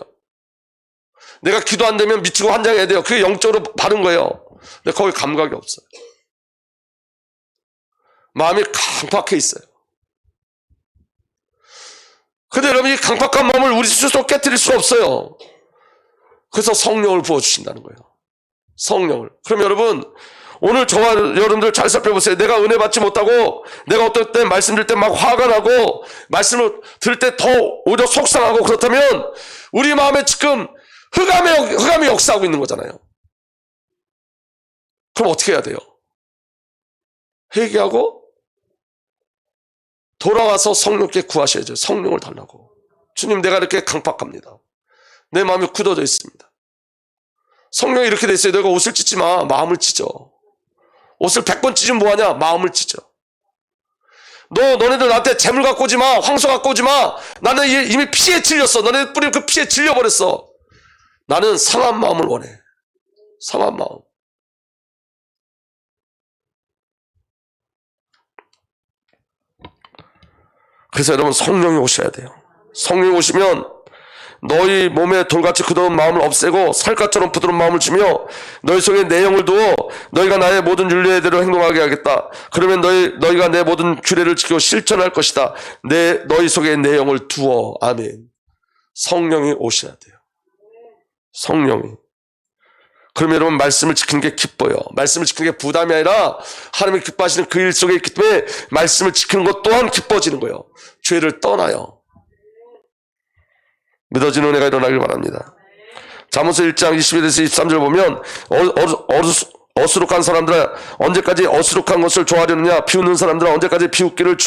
Speaker 1: 내가 기도 안 되면 미치고 환장해야 돼요. 그게 영적으로 바른 거예요. 근데 거기 감각이 없어요. 마음이 강팍해 있어요. 근데 여러분 이 강팍한 마음을 우리 스스로 깨트릴 수가 없어요. 그래서 성령을 부어주신다는 거예요. 성령을. 그럼 여러분 오늘 저와 여러분들 잘 살펴보세요. 내가 은혜 받지 못하고 내가 어떨 때 말씀 들을 때 막 화가 나고 말씀을 들을 때 더 오히려 속상하고 그렇다면 우리 마음에 지금 흑암이 역사하고 있는 거잖아요. 그럼 어떻게 해야 돼요? 회개하고 돌아와서 성령께 구하셔야죠. 성령을 달라고. 주님 내가 이렇게 강팍합니다. 내 마음이 굳어져 있습니다. 성령이 이렇게 돼 있어요. 내가 옷을 찢지 마. 마음을 찢어. 옷을 100번 찢으면 뭐하냐? 마음을 찢어. 너네들 나한테 재물 갖고 오지 마. 황소 갖고 오지 마. 나는 이미 피에 질렸어. 너네들 뿌리면 그 피에 질려버렸어. 나는 상한 마음을 원해. 상한 마음. 그래서 여러분 성령이 오셔야 돼요. 성령이 오시면 너희 몸에 돌같이 굳은 마음을 없애고 살갗처럼 부드러운 마음을 주며 너희 속에 내 영을 두어 너희가 나의 모든 윤례대로 행동하게 하겠다. 그러면 너희가 내 모든 규례를 지키고 실천할 것이다. 너희 속에 내 영을 두어. 아멘. 성령이 오셔야 돼요. 성령이. 그러면 여러분 말씀을 지키는 게 기뻐요. 말씀을 지키는 게 부담이 아니라 하나님이 기뻐하시는 그 일 속에 있기 때문에 말씀을 지키는 것 또한 기뻐지는 거예요. 죄를 떠나요. 믿어지는 은혜가 일어나길 바랍니다. 잠언서 1장 21에서 23절 보면 어수룩한 사람들아 언제까지 어수룩한 것을 좋아하려느냐. 비웃는 사람들아 언제까지 비웃기를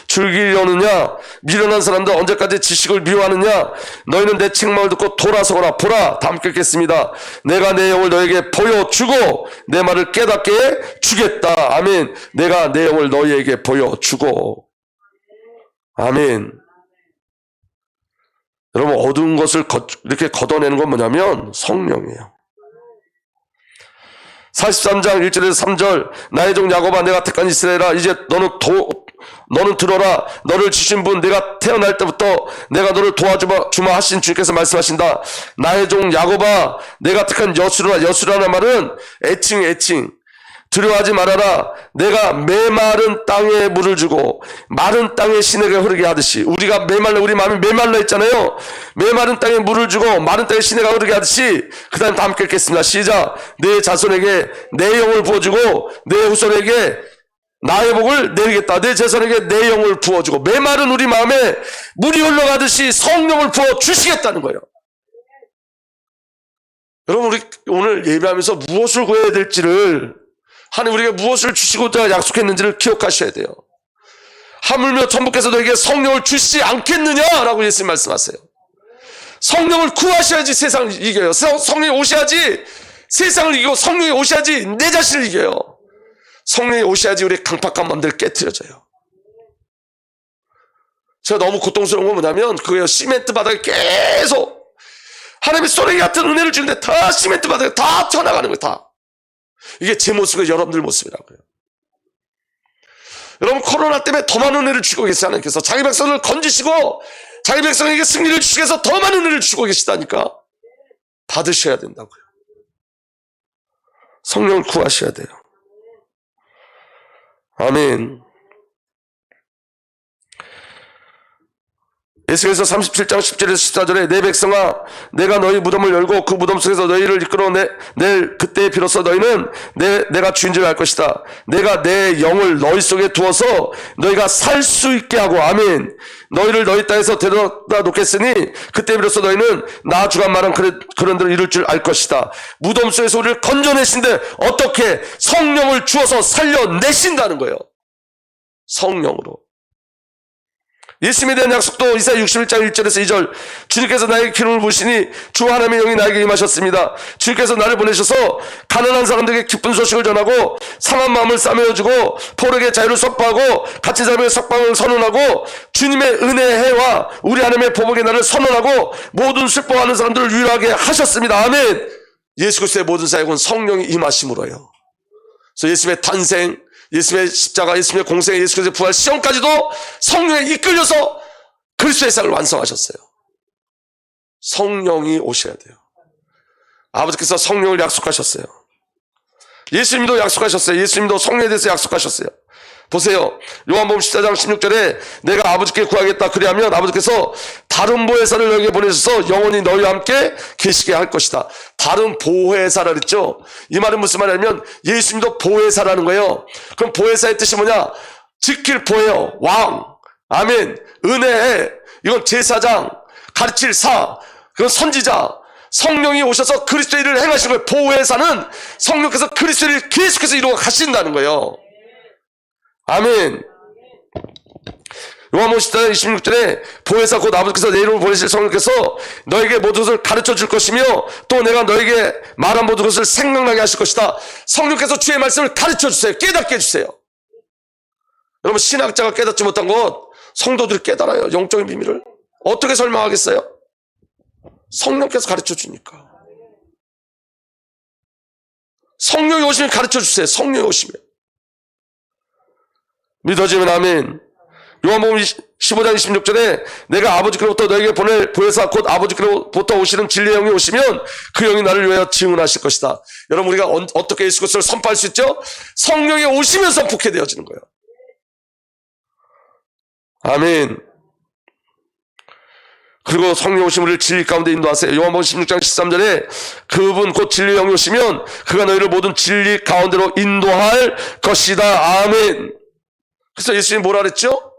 Speaker 1: 즐기려느냐. 미련한 사람들 언제까지 지식을 미워하느냐. 너희는 내 책망을 듣고 돌아서거라. 보라 다 함께 읽겠습니다. 내가 내 영을 너에게 보여주고 내 말을 깨닫게 주겠다. 아멘. 내가 내 영을 너희에게 보여주고. 아멘. 여러분 어두운 것을 이렇게 걷어내는 건 뭐냐면 성령이에요. 43장 1절에서 3절 나의 종 야곱아 내가 택한 이스라엘아 이제 너는 들어라. 너를 지신 분 내가 태어날 때부터 내가 너를 도와주마 하신 주님께서 말씀하신다. 나의 종 야곱아 내가 택한 여수라는 말은 애칭 두려워하지 말아라. 내가 메마른 땅에 물을 주고 마른 땅에 시내가 흐르게 하듯이 우리 마음이 메말라 있잖아요. 메마른 땅에 물을 주고 마른 땅에 시내가 흐르게 하듯이 그 다음 다 함께 읽겠습니다. 시작. 내 자손에게 내 영을 부어주고 내 후손에게 나의 복을 내리겠다. 내 자손에게 내 영을 부어주고 메마른 우리 마음에 물이 흘러가듯이 성령을 부어주시겠다는 거예요. 여러분 우리 오늘 예배하면서 무엇을 구해야 될지를 하나님 우리에게 무엇을 주시고자 약속했는지를 기억하셔야 돼요. 하물며 천부께서 너에게 성령을 주시지 않겠느냐라고 예수님 말씀하세요. 성령을 구하셔야지 세상을 이겨요. 성령이 오셔야지 세상을 이기고 성령이 오셔야지 내 자신을 이겨요. 성령이 오셔야지 우리의 강팍한 마음들 깨트려져요. 제가 너무 고통스러운 건 뭐냐면 그거예요. 시멘트 바닥에 계속 하나님의 소리 같은 은혜를 주는데 다 시멘트 바닥에 다 쳐나가는 거예요. 다. 이게 제 모습이고 여러분들 모습이라고요. 여러분 코로나 때문에 더 많은 은혜를 주고 계세요. 하나님께서 자기 백성을 건지시고 자기 백성에게 승리를 주시기 위해서 더 많은 은혜를 주고 계시다니까. 받으셔야 된다고요. 성령을 구하셔야 돼요. 아멘. 에스겔서 37장 10절에서 14절에 내 백성아 내가 너희 무덤을 열고 그 무덤 속에서 너희를 이끌어낼 그때 비로소 너희는 내가 주인 줄 알 것이다. 내가 내 영을 너희 속에 두어서 너희가 살 수 있게 하고 아멘. 너희를 너희 땅에서 데려다 놓겠으니 그때 비로소 너희는 나 주가 말한 그런 대로 이룰 줄 알 것이다. 무덤 속에서 우리를 건져내신데 어떻게 성령을 주어서 살려내신다는 거예요. 성령으로. 예수님에 대한 약속도 이사야 61장 1절에서 2절 주님께서 나에게 기름을 부으시니 주 하나님의 영이 나에게 임하셨습니다. 주님께서 나를 보내셔서 가난한 사람들에게 기쁜 소식을 전하고 상한 마음을 싸매어주고 포로에게 자유를 선포하고 갇힌 사람에게 석방을 선언하고 주님의 은혜의 해와 우리 하나님의 보복의 날을 선언하고 모든 슬퍼하는 사람들을 위로하게 하셨습니다. 아멘. 예수 그리스도의 모든 사역은 성령이 임하심으로요. 그래서 예수님의 탄생, 예수님의 십자가, 예수님의 공생, 예수 그리스도의 부활 시험까지도 성령에 이끌려서 그리스도의 사역을 완성하셨어요. 성령이 오셔야 돼요. 아버지께서 성령을 약속하셨어요. 예수님도 약속하셨어요. 예수님도 성령에 대해서 약속하셨어요. 보세요. 요한복음 14장 16절에 내가 아버지께 구하겠다 그리하면 아버지께서 다른 보혜사를 너에게 보내셔서 영원히 너희와 함께 계시게 할 것이다. 다른 보혜사라 그랬죠. 이 말은 무슨 말이냐면 예수님도 보혜사라는 거예요. 그럼 보혜사의 뜻이 뭐냐? 지킬 보혜요. 왕. 아멘. 은혜해. 이건 제사장. 가르칠 사. 그건 선지자. 성령이 오셔서 그리스도의 일을 행하신 거예요. 보혜사는 성령께서 그리스도의 일을 계속해서 이루어 가신다는 거예요. 아멘. 요한복음 14장 26절에 보혜사 곧 아버지께서 내 이름을 보내실 성령께서 너에게 모든 것을 가르쳐 줄 것이며 또 내가 너에게 말한 모든 것을 생각나게 하실 것이다. 성령께서 주의 말씀을 가르쳐 주세요. 깨닫게 해주세요. 여러분 신학자가 깨닫지 못한 것 성도들이 깨달아요. 영적인 비밀을. 어떻게 설명하겠어요? 성령께서 가르쳐 주니까. 성령이 오시면 가르쳐 주세요. 성령이 오시면. 믿어지면 아멘. 요한복음 15장 26절에 내가 아버지께로부터 너에게 보낼 보혜사 곧 아버지께로부터 오시는 진리의 영이 오시면 그 영이 나를 위하여 증언하실 것이다. 여러분 우리가 어떻게 예수 그리스도를 선포할 수 있죠? 성령이 오시면 선포하게 되어지는 거예요. 아멘. 그리고 성령 오시면 우리를 진리 가운데 인도하세요. 요한복음 16장 13절에 그분 곧 진리의 영이 오시면 그가 너희를 모든 진리 가운데로 인도할 것이다. 아멘. 그래서 예수님이 뭐라 그랬죠?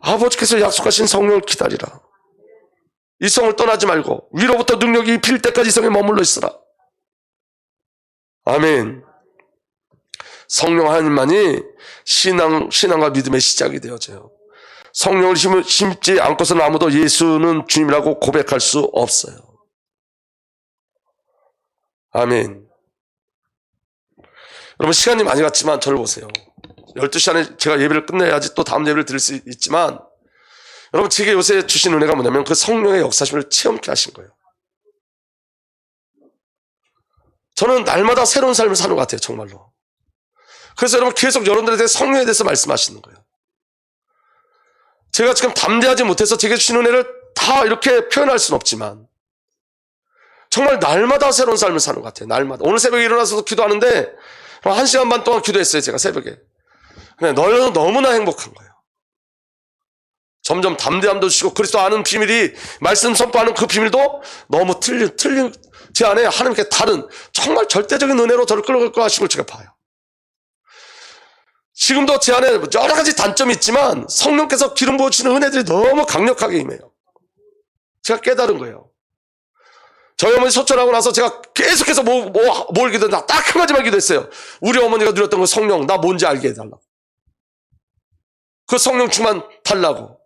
Speaker 1: 아버지께서 약속하신 성령을 기다리라. 이 성을 떠나지 말고 위로부터 능력이 입힐 때까지 이 성에 머물러 있으라. 아멘. 성령 하나님만이 신앙과 믿음의 시작이 되어져요. 성령을 심지 않고서는 아무도 예수는 주님이라고 고백할 수 없어요. 아멘. 여러분 시간이 많이 갔지만 저를 보세요. 12시 안에 제가 예배를 끝내야지 또 다음 예배를 드릴 수 있지만 여러분 제게 요새 주신 은혜가 뭐냐면 그 성령의 역사심을 체험케 하신 거예요. 저는 날마다 새로운 삶을 사는 것 같아요. 정말로. 그래서 여러분 계속 여러분들에 대해 성령에 대해서 말씀하시는 거예요. 제가 지금 담대하지 못해서 제게 주신 은혜를 다 이렇게 표현할 수는 없지만 정말 날마다 새로운 삶을 사는 것 같아요. 날마다. 오늘 새벽에 일어나서 기도하는데 1시간 반 동안 기도했어요. 제가 새벽에. 너무나 행복한 거예요. 점점 담대함도 주시고 그리스도 아는 비밀이 말씀 선포하는 그 비밀도 너무 틀린 제 안에 하나님께 다른 정말 절대적인 은혜로 저를 끌어갈 거 하신 걸 제가 봐요. 지금도 제 안에 여러 가지 단점이 있지만 성령께서 기름 부어주시는 은혜들이 너무 강력하게 임해요. 제가 깨달은 거예요. 저희 어머니 소천하고 나서 제가 계속해서 뭘 기도했나? 딱 한 가지만 기도했어요. 우리 어머니가 누렸던 그 성령, 나 뭔지 알게 해달라고. 그 성령 충만 달라고.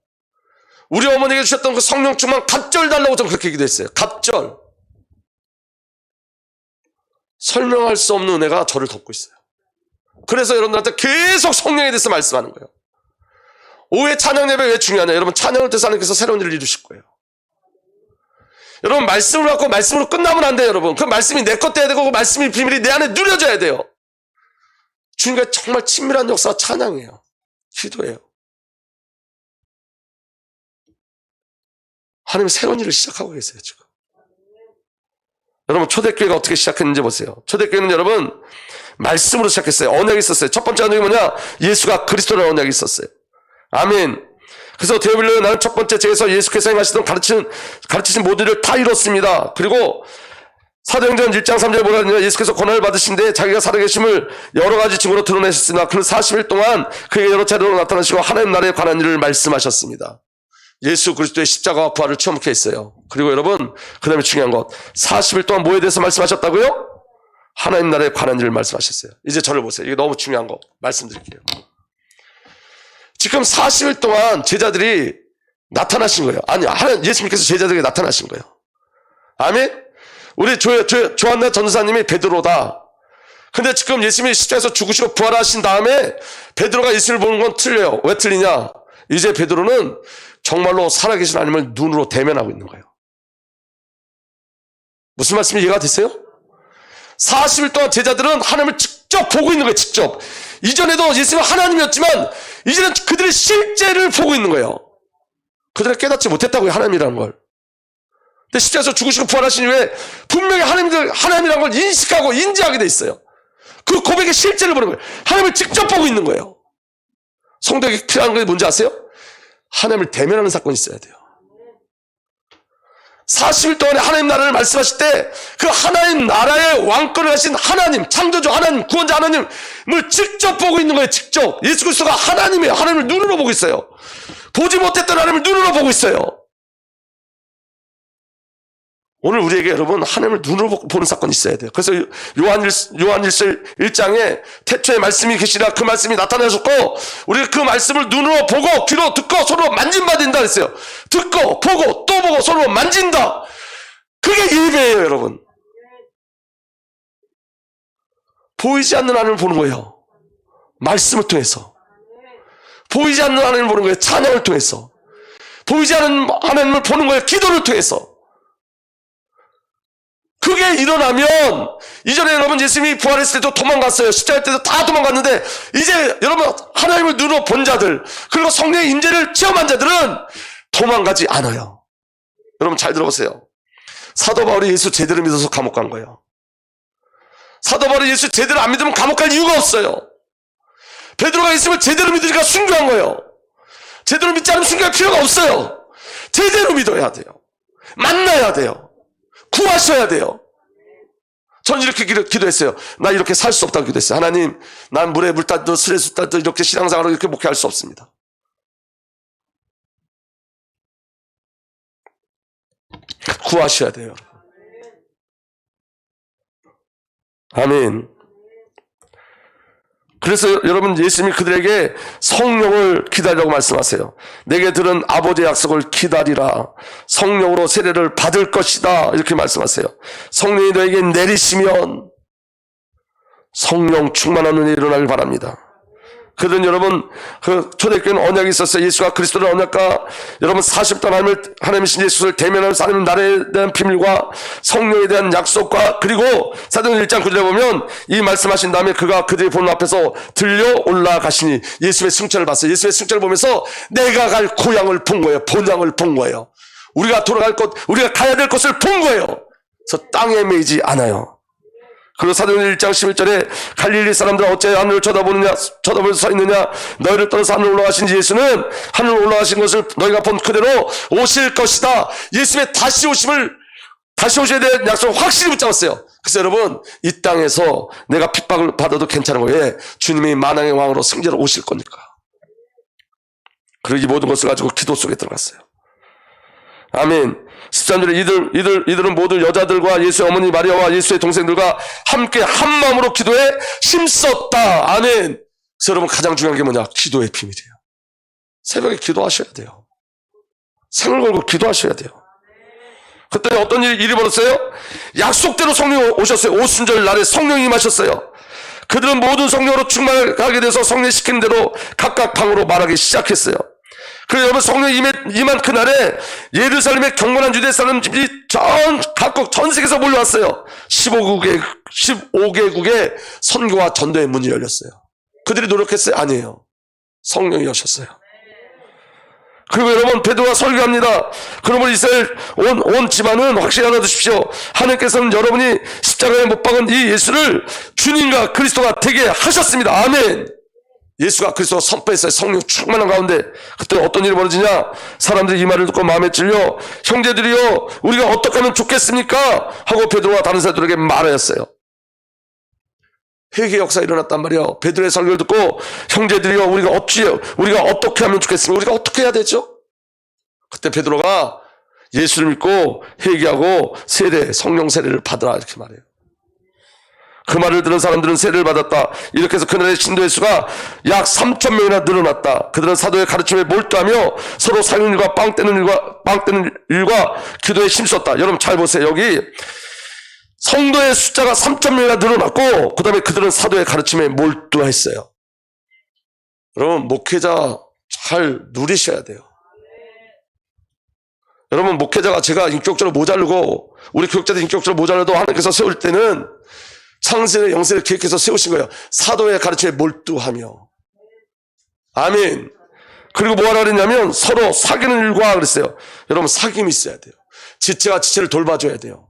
Speaker 1: 우리 어머니가 주셨던 그 성령 충만 갑절 달라고 저는 그렇게 기도했어요. 갑절. 설명할 수 없는 은혜가 저를 덮고 있어요. 그래서 여러분들한테 계속 성령에 대해서 말씀하는 거예요. 오후에 찬양 예배 왜 중요하냐? 여러분 찬양을 통해서 하나님께서 새로운 일을 이루실 거예요. 여러분 말씀을 갖고 말씀으로 끝나면 안 돼요. 여러분 그 말씀이 내 것 돼야 되고 그 말씀의 비밀이 내 안에 누려져야 돼요. 주님과 정말 친밀한 역사가 찬양이에요. 기도예요. 하나님 새로운 일을 시작하고 계세요. 지금 여러분 초대교회가 어떻게 시작했는지 보세요. 초대교회는 여러분 말씀으로 시작했어요. 언약이 있었어요. 첫 번째 언약이 뭐냐? 예수가 그리스도라는 언약이 있었어요. 아멘. 그래서 데어빌려는 나는 첫 번째 제에서 예수께서 행하시던 가르치신 모든 일을 다 이뤘습니다. 그리고 사도행전 1장 3절에 뭐라 하느냐? 예수께서 고난을 받으신데 자기가 살아계심을 여러 가지 증거로 드러내셨으나 그는 40일 동안 그에게 여러 차례로 나타나시고 하나님 나라에 관한 일을 말씀하셨습니다. 예수 그리스도의 십자가와 부활을 체험케 했어요. 그리고 여러분 그 다음에 중요한 것 40일 동안 뭐에 대해서 말씀하셨다고요? 하나님 나라에 관한 일을 말씀하셨어요. 이제 저를 보세요. 이게 너무 중요한 거 말씀드릴게요. 지금 40일 동안 제자들이 나타나신 거예요. 아니 예수님께서 제자들에게 나타나신 거예요. 아멘? 우리 조한나 전도사님이 베드로다. 근데 지금 예수님이 십자가에서 죽으시고 부활하신 다음에 베드로가 예수를 보는 건 틀려요. 왜 틀리냐? 이제 베드로는 정말로 살아계신 하나님을 눈으로 대면하고 있는 거예요. 무슨 말씀이 이해가 되세요? 40일 동안 제자들은 하나님을 직접 보고 있는 거예요. 직접. 이전에도 예수님은 하나님이었지만 이제는 그들의 실제를 보고 있는 거예요. 그들은 깨닫지 못했다고요. 하나님이라는 걸. 근데 십자가에서 죽으시고 부활하신 이후에 분명히 하나님이라는 걸 인식하고 인지하게 돼 있어요. 그 고백의 실제를 보는 거예요. 하나님을 직접 보고 있는 거예요. 성도에게 필요한 게 뭔지 아세요? 하나님을 대면하는 사건이 있어야 돼요. 40일 동안에 하나님 나라를 말씀하실 때 그 하나님 나라의 왕권을 하신 하나님, 창조주 하나님, 구원자 하나님을 직접 보고 있는 거예요. 직접. 예수 그리스도가 하나님이에요. 하나님을 눈으로 보고 있어요. 보지 못했던 하나님을 눈으로 보고 있어요. 오늘 우리에게 여러분 하나님을 눈으로 보는 사건이 있어야 돼요. 그래서 요한일서 1장에 태초에 말씀이 계시라 그 말씀이 나타나셨고 우리가 그 말씀을 눈으로 보고 귀로 듣고 손으로 만진받는다 했어요. 듣고 보고 또 보고 손으로 만진다. 그게 예배예요. 여러분. 보이지 않는 하나님을 보는 거예요. 말씀을 통해서. 보이지 않는 하나님을 보는 거예요. 찬양을 통해서. 보이지 않는 하나님을 보는 거예요. 기도를 통해서. 그게 일어나면 이전에 여러분 예수님이 부활했을 때도 도망갔어요. 십자가 때도 다 도망갔는데 이제 여러분 하나님을 눈으로 본 자들 그리고 성령의 임재를 체험한 자들은 도망가지 않아요. 여러분 잘 들어보세요. 사도 바울이 예수 제대로 믿어서 감옥 간 거예요. 사도 바울이 예수 제대로 안 믿으면 감옥 갈 이유가 없어요. 베드로가 예수를 제대로 믿으니까 순교한 거예요. 제대로 믿지 않으면 순교할 필요가 없어요. 제대로 믿어야 돼요. 만나야 돼요. 구하셔야 돼요. 전 이렇게 기도했어요. 나 이렇게 살 수 없다고 기도했어요. 하나님, 난 물에 물 따도 술에 술 따도 이렇게 신앙생활로 이렇게 목회할 수 없습니다. 구하셔야 돼요, 여러분. 아멘. 그래서 여러분 예수님이 그들에게 성령을 기다리라고 말씀하세요. 내게 들은 아버지의 약속을 기다리라. 성령으로 세례를 받을 것이다. 이렇게 말씀하세요. 성령이 너에게 내리시면 성령 충만한 은혜가 일어나길 바랍니다. 그들은 여러분 그 초대교회는 언약이 있었어요. 예수가 그리스도의 언약과 여러분 40단 하나님이신 예수를 대면하면서 하나님 나라에 대한 비밀과 성령에 대한 약속과 그리고 사도행전 1장 9절에 보면 이 말씀하신 다음에 그가 그들이 보는 앞에서 들려 올라가시니 예수의 승천을 봤어요. 예수의 승천을 보면서 내가 갈 고향을 본 거예요. 본향을 본 거예요. 우리가 돌아갈 곳, 우리가 가야 될 곳을 본 거예요. 그래서 땅에 매이지 않아요. 그리고 사도행전 1장 11절에 갈릴리 사람들아 어째 하늘을 쳐다보면서 서 있느냐 너희를 떠나서 하늘로 올라가신 예수는 하늘로 올라가신 것을 너희가 본 그대로 오실 것이다. 예수님의 다시 오셔야 될 약속을 확실히 붙잡았어요. 그래서 여러분 이 땅에서 내가 핍박을 받아도 괜찮은 거예요. 왜? 주님이 만왕의 왕으로 승자로 오실 거니까. 그리고 이 모든 것을 가지고 기도 속에 들어갔어요. 아멘. 13절에 이들은 모두 여자들과 예수의 어머니 마리아와 예수의 동생들과 함께 한 마음으로 기도에 힘썼다. 아멘. 그래서 여러분 가장 중요한 게 뭐냐? 기도의 비밀이에요. 새벽에 기도하셔야 돼요. 생을 걸고 기도하셔야 돼요. 그때 어떤 일이 벌었어요? 약속대로 성령이 오셨어요. 오순절 날에 성령이 임하셨어요. 그들은 모든 성령으로 충만하게 돼서 성령시키는 대로 각각 방으로 말하기 시작했어요. 그래서 여러분 성령이 임한 그날에 예루살렘의 경건한 유대 사람들이 각국 전 세계에서 몰려왔어요. 15개국의 선교와 전도의 문이 열렸어요. 그들이 노력했어요? 아니에요. 성령이 여셨어요. 그리고 여러분 베드로가 설교합니다. 그러므로 이스라엘 온 집안은 확실히 알아두십시오. 하나님께서는 여러분이 십자가에 못 박은 이 예수를 주님과 그리스도가 되게 하셨습니다. 아멘. 예수가 그리스도가 선포했어요. 성령 충만한 가운데. 그때 어떤 일이 벌어지냐? 사람들이 이 말을 듣고 마음에 찔려 형제들이여 우리가 어떻게 하면 좋겠습니까? 하고 베드로와 다른 사람들에게 말하였어요. 회개 역사가 일어났단 말이에요. 베드로의 설교를 듣고 형제들이여 우리가 어떻게 하면 좋겠습니까? 우리가 어떻게 해야 되죠? 그때 베드로가 예수를 믿고 회개하고 성령 세례를 받으라 이렇게 말해요. 그 말을 들은 사람들은 세례를 받았다. 이렇게 해서 그날의 신도의 수가 약 3,000명이나 늘어났다. 그들은 사도의 가르침에 몰두하며 서로 사는 일과 빵 떼는 일과 기도에 힘썼다. 여러분 잘 보세요. 여기 성도의 숫자가 3,000명이나 늘어났고 그 다음에 그들은 사도의 가르침에 몰두했어요. 여러분 목회자 잘 누리셔야 돼요. 여러분 목회자가 제가 인격적으로 모자르고 우리 교육자들 인격적으로 모자라도 하나님께서 세울 때는 창세의 영세를 계획해서 세우신 거예요. 사도의 가르침에 몰두하며. 아멘. 그리고 뭐하라 그랬냐면 서로 사귀는 일과 그랬어요. 여러분 사귐이 있어야 돼요. 지체가 지체를 돌봐줘야 돼요.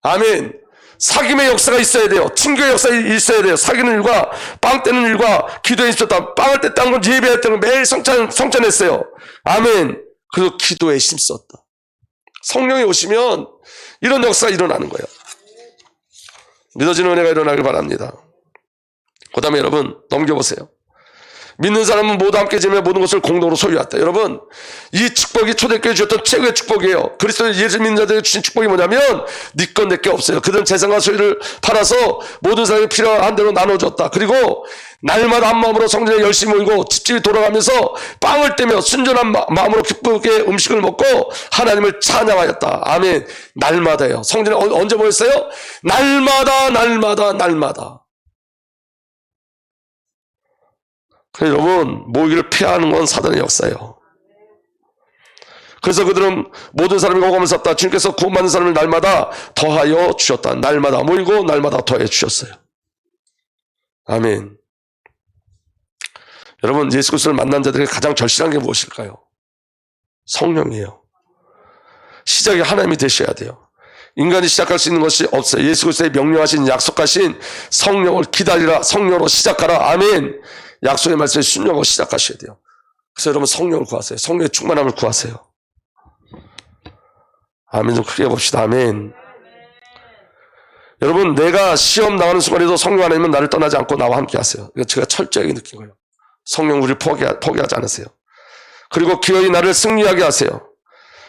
Speaker 1: 아멘. 사귐의 역사가 있어야 돼요. 친교의 역사가 있어야 돼요. 사귀는 일과 빵 떼는 일과 기도에 있었다. 빵을 뗐다는 건 예배했다는 건 매일 성찬했어요. 아멘. 그리고 기도에 힘썼다. 성령이 오시면 이런 역사가 일어나는 거예요. 믿어지는 은혜가 일어나길 바랍니다. 그 다음에 여러분 넘겨보세요. 믿는 사람은 모두 함께 지내며 모든 것을 공동으로 소유했다. 여러분 이 축복이 초대교회 주셨던 최고의 축복이에요. 그리스도의 예수 믿는 자들에게 주신 축복이 뭐냐면 네 것 내 게 없어요. 그들은 재산과 소유를 팔아서 모든 사람이 필요한 대로 나눠줬다. 그리고 날마다 한 마음으로 성전에 열심히 모이고 집집이 돌아가면서 빵을 떼며 순전한 마음으로 기쁘게 음식을 먹고 하나님을 찬양하였다. 아멘. 날마다요. 성전에 언제 모였어요? 날마다. 그래서 여러분 모이기를 피하는 건 사단의 역사예요. 그래서 그들은 모든 사람이 호감을 샀다. 주님께서 구원받는 사람을 날마다 더하여 주셨다. 날마다 모이고 날마다 더하여 주셨어요. 아멘. 여러분 예수 그리스도를 만난 자들에게 가장 절실한 게 무엇일까요? 성령이에요. 시작이 하나님이 되셔야 돼요. 인간이 시작할 수 있는 것이 없어요. 예수 그리스도의 명령하신 약속하신 성령을 기다리라. 성령으로 시작하라. 아멘. 약속의 말씀에 순종하고 시작하셔야 돼요. 그래서 여러분 성령을 구하세요. 성령의 충만함을 구하세요. 아멘. 좀 크게 봅시다. 아멘. 여러분 내가 시험 나가는 순간에도 성령 안에 있는 나를 떠나지 않고 나와 함께 하세요. 이거 제가 철저하게 느낀 거예요. 성령 우리를 포기하지 않으세요. 그리고 기어이 나를 승리하게 하세요.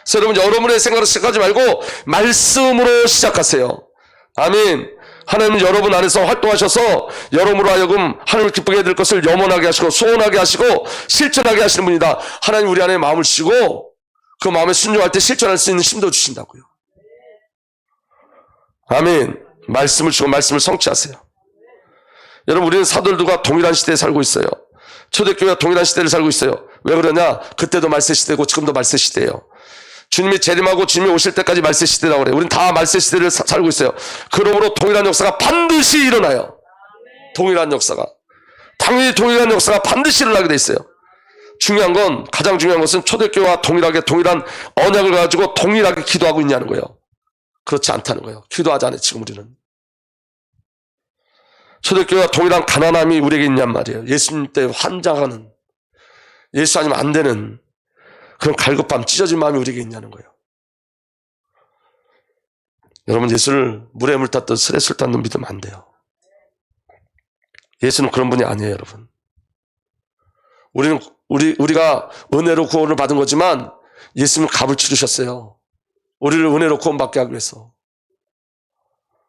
Speaker 1: 그래서 여러분 여러분의 생각으로 시작하지 말고 말씀으로 시작하세요. 아멘. 하나님은 여러분 안에서 활동하셔서 여러분으로 하여금 하나님을 기쁘게 해드릴 것을 염원하게 하시고 소원하게 하시고 실천하게 하시는 분이다. 하나님 우리 안에 마음을 주시고 그 마음에 순종할 때 실천할 수 있는 힘도 주신다고요. 아멘. 말씀을 주고 말씀을 성취하세요. 여러분 우리는 사도들과 동일한 시대에 살고 있어요. 초대교회와 동일한 시대를 살고 있어요. 왜 그러냐? 그때도 말세 시대고 지금도 말세 시대예요. 주님이 재림하고 주님이 오실 때까지 말세 시대라고 그래요. 우리는 다 말세 시대를 살고 있어요. 그러므로 동일한 역사가 반드시 일어나요. 동일한 역사가. 당연히 동일한 역사가 반드시 일어나게 돼 있어요. 가장 중요한 것은 초대교회와 동일한 언약을 가지고 동일하게 기도하고 있냐는 거예요. 그렇지 않다는 거예요. 기도하지 않아요. 지금 우리는. 초대교회와 동일한 가난함이 우리에게 있냔 말이에요. 예수님 때 환장하는, 예수 아니면 안 되는 그런 갈급함, 찢어진 마음이 우리에게 있냐는 거예요. 여러분 예수를 물에 물 탔듯 술에 술 탔는 믿으면 안 돼요. 예수는 그런 분이 아니에요, 여러분. 우리가 은혜로 구원을 받은 거지만 예수님은 값을 치르셨어요. 우리를 은혜로 구원받게 하기 위해서.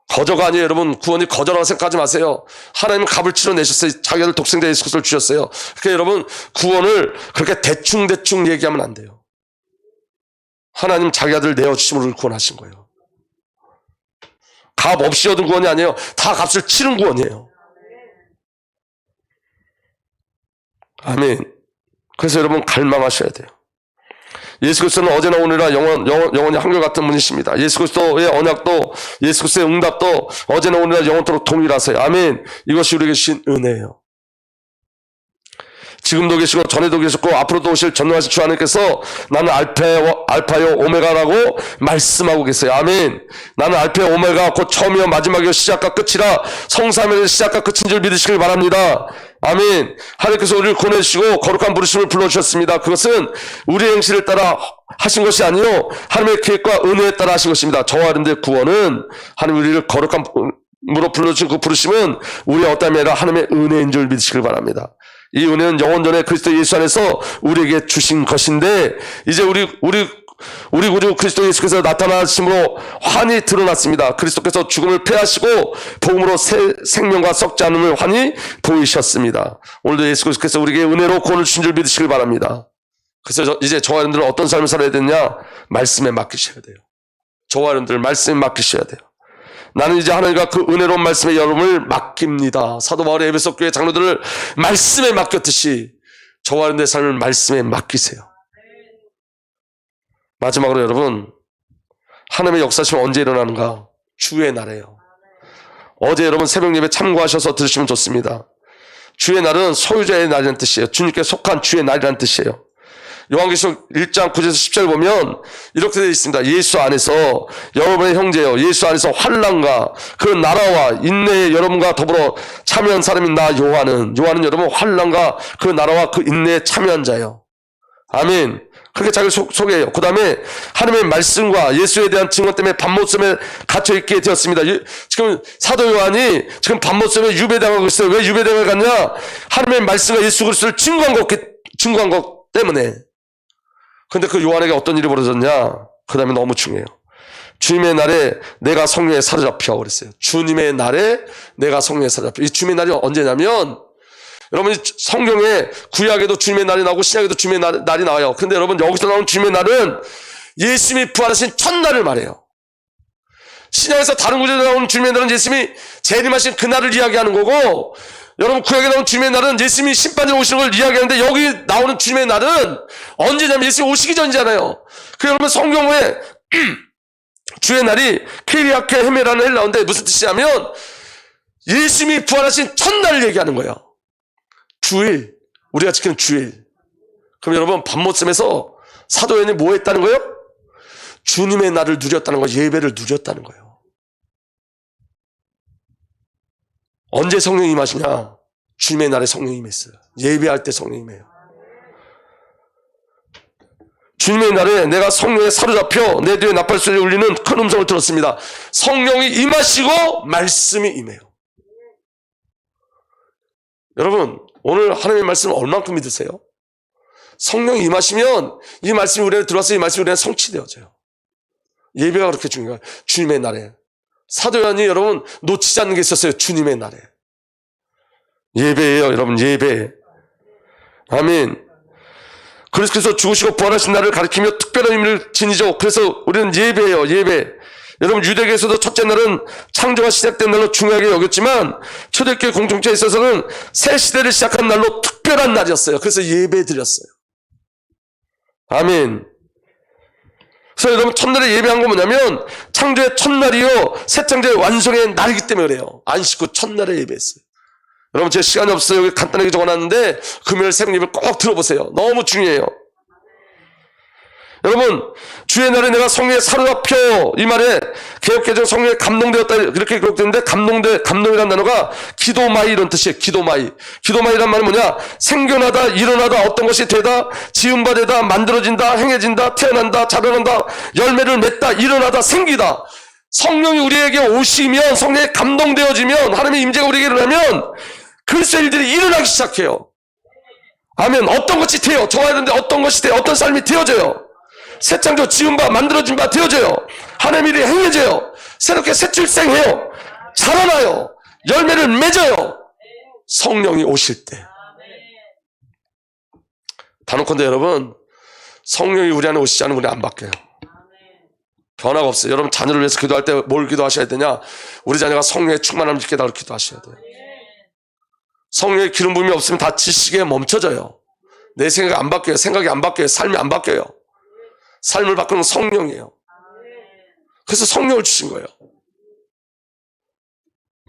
Speaker 1: 거저가 아니에요. 여러분, 구원이 거저라고 생각하지 마세요. 하나님은 값을 치러내셨어요. 자기 아들 독생자 예수 그리스도를 주셨어요. 그러니까 여러분, 구원을 그렇게 대충 얘기하면 안 돼요. 하나님 자기 아들 내어주심으로 우리를 구원하신 거예요. 값 없이 얻은 구원이 아니에요. 다 값을 치른 구원이에요. 아멘. 그래서 여러분 갈망하셔야 돼요. 예수 그리스도는 어제나 오늘이나 영원히 한결같은 분이십니다. 예수 그리스도의 언약도 예수 그리스도의 응답도 어제나 오늘이나 영원토록 동일하세요. 아멘. 이것이 우리에게 주신 은혜예요. 지금도 계시고 전에도 계셨고 앞으로도 오실 전능하신 주 하나님께서 나는 알파요 오메가라고 말씀하고 계세요. 아멘. 나는 알파요 오메가 곧 처음이요 마지막이요 시작과 끝이라 성삼위의 시작과 끝인 줄 믿으시길 바랍니다. 아멘. 하나님께서 우리를 구원해주시고 거룩한 부르심을 불러주셨습니다. 그것은 우리의 행실을 따라 하신 것이 아니요 하나님의 계획과 은혜에 따라 하신 것입니다. 저와 여러분들의 구원은 하나님 우리를 거룩함으로 불러주신 그 부르심은 우리의 어떠함이 아니라 하나님의 은혜인 줄 믿으시길 바랍니다. 이 은혜는 영원전에 그리스도 예수 안에서 우리에게 주신 것인데 이제 우리 구주 그리스도 예수께서 나타나심으로 환히 드러났습니다. 그리스도께서 죽음을 패하시고 복음으로 새 생명과 썩지 않음을 환히 보이셨습니다. 오늘도 예수 그리스도께서 우리에게 은혜로 구원을 주신 줄 믿으시길 바랍니다. 그래서 이제 저와 여러분들은 어떤 삶을 살아야 되느냐? 말씀에 맡기셔야 돼요. 저와 여러분들 말씀에 맡기셔야 돼요. 나는 이제 하나님과 그 은혜로운 말씀에 여러분을 맡깁니다. 사도 바울의 에베소 교회 장로들을 말씀에 맡겼듯이 저와 여러분들의 삶을 말씀에 맡기세요. 마지막으로 여러분, 하나님의 역사심은 언제 일어나는가? 주의 날이에요. 어제 여러분 새벽 예배 참고하셔서 들으시면 좋습니다. 주의 날은 소유자의 날이라는 뜻이에요. 주님께 속한 주의 날이라는 뜻이에요. 요한계시록 1장 9절에서 10절 보면 이렇게 되어 있습니다. 예수 안에서 여러분의 형제요, 예수 안에서 환난과 그 나라와 인내에 여러분과 더불어 참여한 사람인 나 요한은 여러분 환난과 그 나라와 그 인내에 참여한 자예요. 아멘. 그렇게 자기를 소개해요. 그 다음에 하나님의 말씀과 예수에 대한 증거 때문에 밤모섬에 갇혀있게 되었습니다. 지금 사도 요한이 지금 밤모섬에 유배당하고 있어요. 왜 유배당을 갔냐? 하나님의 말씀과 예수 그리스도를 증거한 것 때문에. 근데 그 요한에게 어떤 일이 벌어졌냐? 그 다음에 너무 중요해요. 주님의 날에 내가 성령에 사로잡혀 그랬어요. 주님의 날에 내가 성령에 사로잡혀. 이 주님의 날이 언제냐면 여러분 성경에 구약에도 주님의 날이 나오고 신약에도 주님의 날이 나와요. 근데 여러분 여기서 나온 주님의 날은 예수님이 부활하신 첫날을 말해요. 신약에서 다른 구절에 나오는 주님의 날은 예수님이 재림하신 그날을 이야기하는 거고, 여러분 구약에 나온 주님의 날은 예수님이 심판으로 오시는 걸 이야기하는데 여기 나오는 주님의 날은 언제냐면 예수님이 오시기 전이잖아요. 그 여러분 성경에 주의 날이 케리아케 헤메라는 헬라어인데 무슨 뜻이냐면 예수님이 부활하신 첫날을 얘기하는 거예요. 주일, 우리가 지키는 주일. 그럼 여러분 밤모섬에서 사도 요한이 뭐 했다는 거예요? 주님의 날을 누렸다는 거예요. 예배를 누렸다는 거예요. 언제 성령이 임하시냐? 주님의 날에 성령이 임했어요. 예배할 때 성령이 임해요. 주님의 날에 내가 성령에 사로잡혀 내 뒤에 나팔소리 울리는 큰 음성을 들었습니다. 성령이 임하시고 말씀이 임해요. 여러분 오늘 하나님의 말씀을 얼만큼 믿으세요? 성령이 임하시면 이 말씀이 우리한테 들어와서 이 말씀이 우리한테 성취되어져요. 예배가 그렇게 중요해요. 주님의 날에. 사도 요한이 여러분 놓치지 않는 게 있었어요. 주님의 날에. 예배예요. 여러분 예배. 아멘. 그리스도께서 죽으시고 부활하신 날을 가리키며 특별한 의미를 지니죠. 그래서 우리는 예배예요. 예배. 여러분 유대교에서도 첫째 날은 창조가 시작된 날로 중요하게 여겼지만 초대교회 공동체에 있어서는 새 시대를 시작한 날로 특별한 날이었어요. 그래서 예배 드렸어요. 아멘. 그래서 여러분 첫날에 예배한 건 뭐냐면 창조의 첫날이요 새 창조의 완성의 날이기 때문에 그래요. 안식 후 첫날에 예배했어요. 여러분 제 시간이 없어요. 여기 간단하게 적어놨는데 금요일 새벽 예배 꼭 들어보세요. 너무 중요해요. 여러분 주의 날에 내가 성령에 사로잡혀, 이 말에 개역개정 성령에 감동되었다 이렇게 기록되는데 감동이라는 단어가 기도마이 이런 뜻이에요. 기도마이란 말은 뭐냐? 생겨나다, 일어나다, 어떤 것이 되다, 지음바되다, 만들어진다, 행해진다, 태어난다, 자라난다, 열매를 맺다, 일어나다, 생기다. 성령이 우리에게 오시면, 성령에 감동되어지면, 하나님의 임재가 우리에게 일어나면 그리스도의 일들이 일어나기 시작해요. 아멘. 어떤 것이 돼요. 저와 여러분들 어떤 것이 돼요. 어떤 삶이 되어져요. 새 창조 지은 바 만들어진 바 되어져요. 하나님의 일이 행해져요. 새롭게 새 출생해요. 자라나요. 열매를 맺어요. 성령이 오실 때. 단언컨대 여러분, 성령이 우리 안에 오시지 않으면 우리 안 바뀌어요. 변화가 없어요. 여러분 자녀를 위해서 기도할 때 뭘 기도하셔야 되냐? 우리 자녀가 성령의 충만함을 깨달아 기도하셔야 돼요. 성령의 기름 부음이 없으면 다 지식에 멈춰져요. 내 생각이 안 바뀌어요. 생각이 안 바뀌어요. 삶이 안 바뀌어요. 삶을 바꾸는 건 성령이에요. 그래서 성령을 주신 거예요.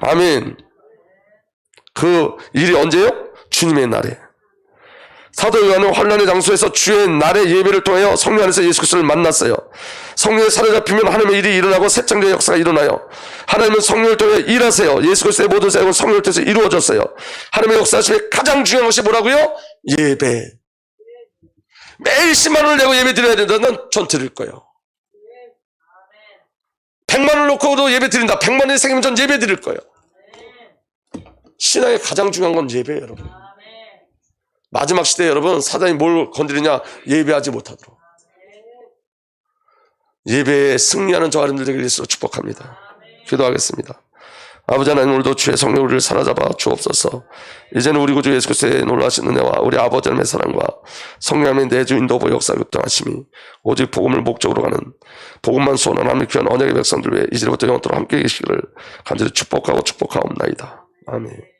Speaker 1: 아멘. 그 일이 언제요? 주님의 날에. 사도 요한은 환난의 장소에서 주의 날의 예배를 통하여 성령 안에서 예수 그리스도를 만났어요. 성령에 사로잡히면 하나님의 일이 일어나고 새 창조의 역사가 일어나요. 하나님은 성령을 통해 일하세요. 예수 그리스도의 모든 사역은 성령을 통해서 이루어졌어요. 하나님의 역사하심에 가장 중요한 것이 뭐라고요? 예배. 매일 10만 원을 내고 예배 드려야 된다면 전 드릴 거예요. 100만 원을 놓고도 예배 드린다. 100만 원이 생기면 전 예배 드릴 거예요. 신앙의 가장 중요한 건 예배예요, 여러분. 마지막 시대에 여러분, 사단이 뭘 건드리냐? 예배하지 못하도록. 예배에 승리하는 저와 여러분들 되길 예수로 축복합니다. 기도하겠습니다. 아버지 하나님, 오늘도 주의 성령 우리를 사로잡아 주옵소서. 이제는 우리 구주 예수 그리스도의 놀라신 은혜와 우리 아버지 하나님의 사랑과 성령의 내주 인도부 역사 교통하심이 오직 복음을 목적으로 가는 복음만 소원하는 하나님의 귀한 언약의 백성들 위해 이제부터 영원토록 함께 계시기를 간절히 축복하고 축복하옵나이다. 아멘.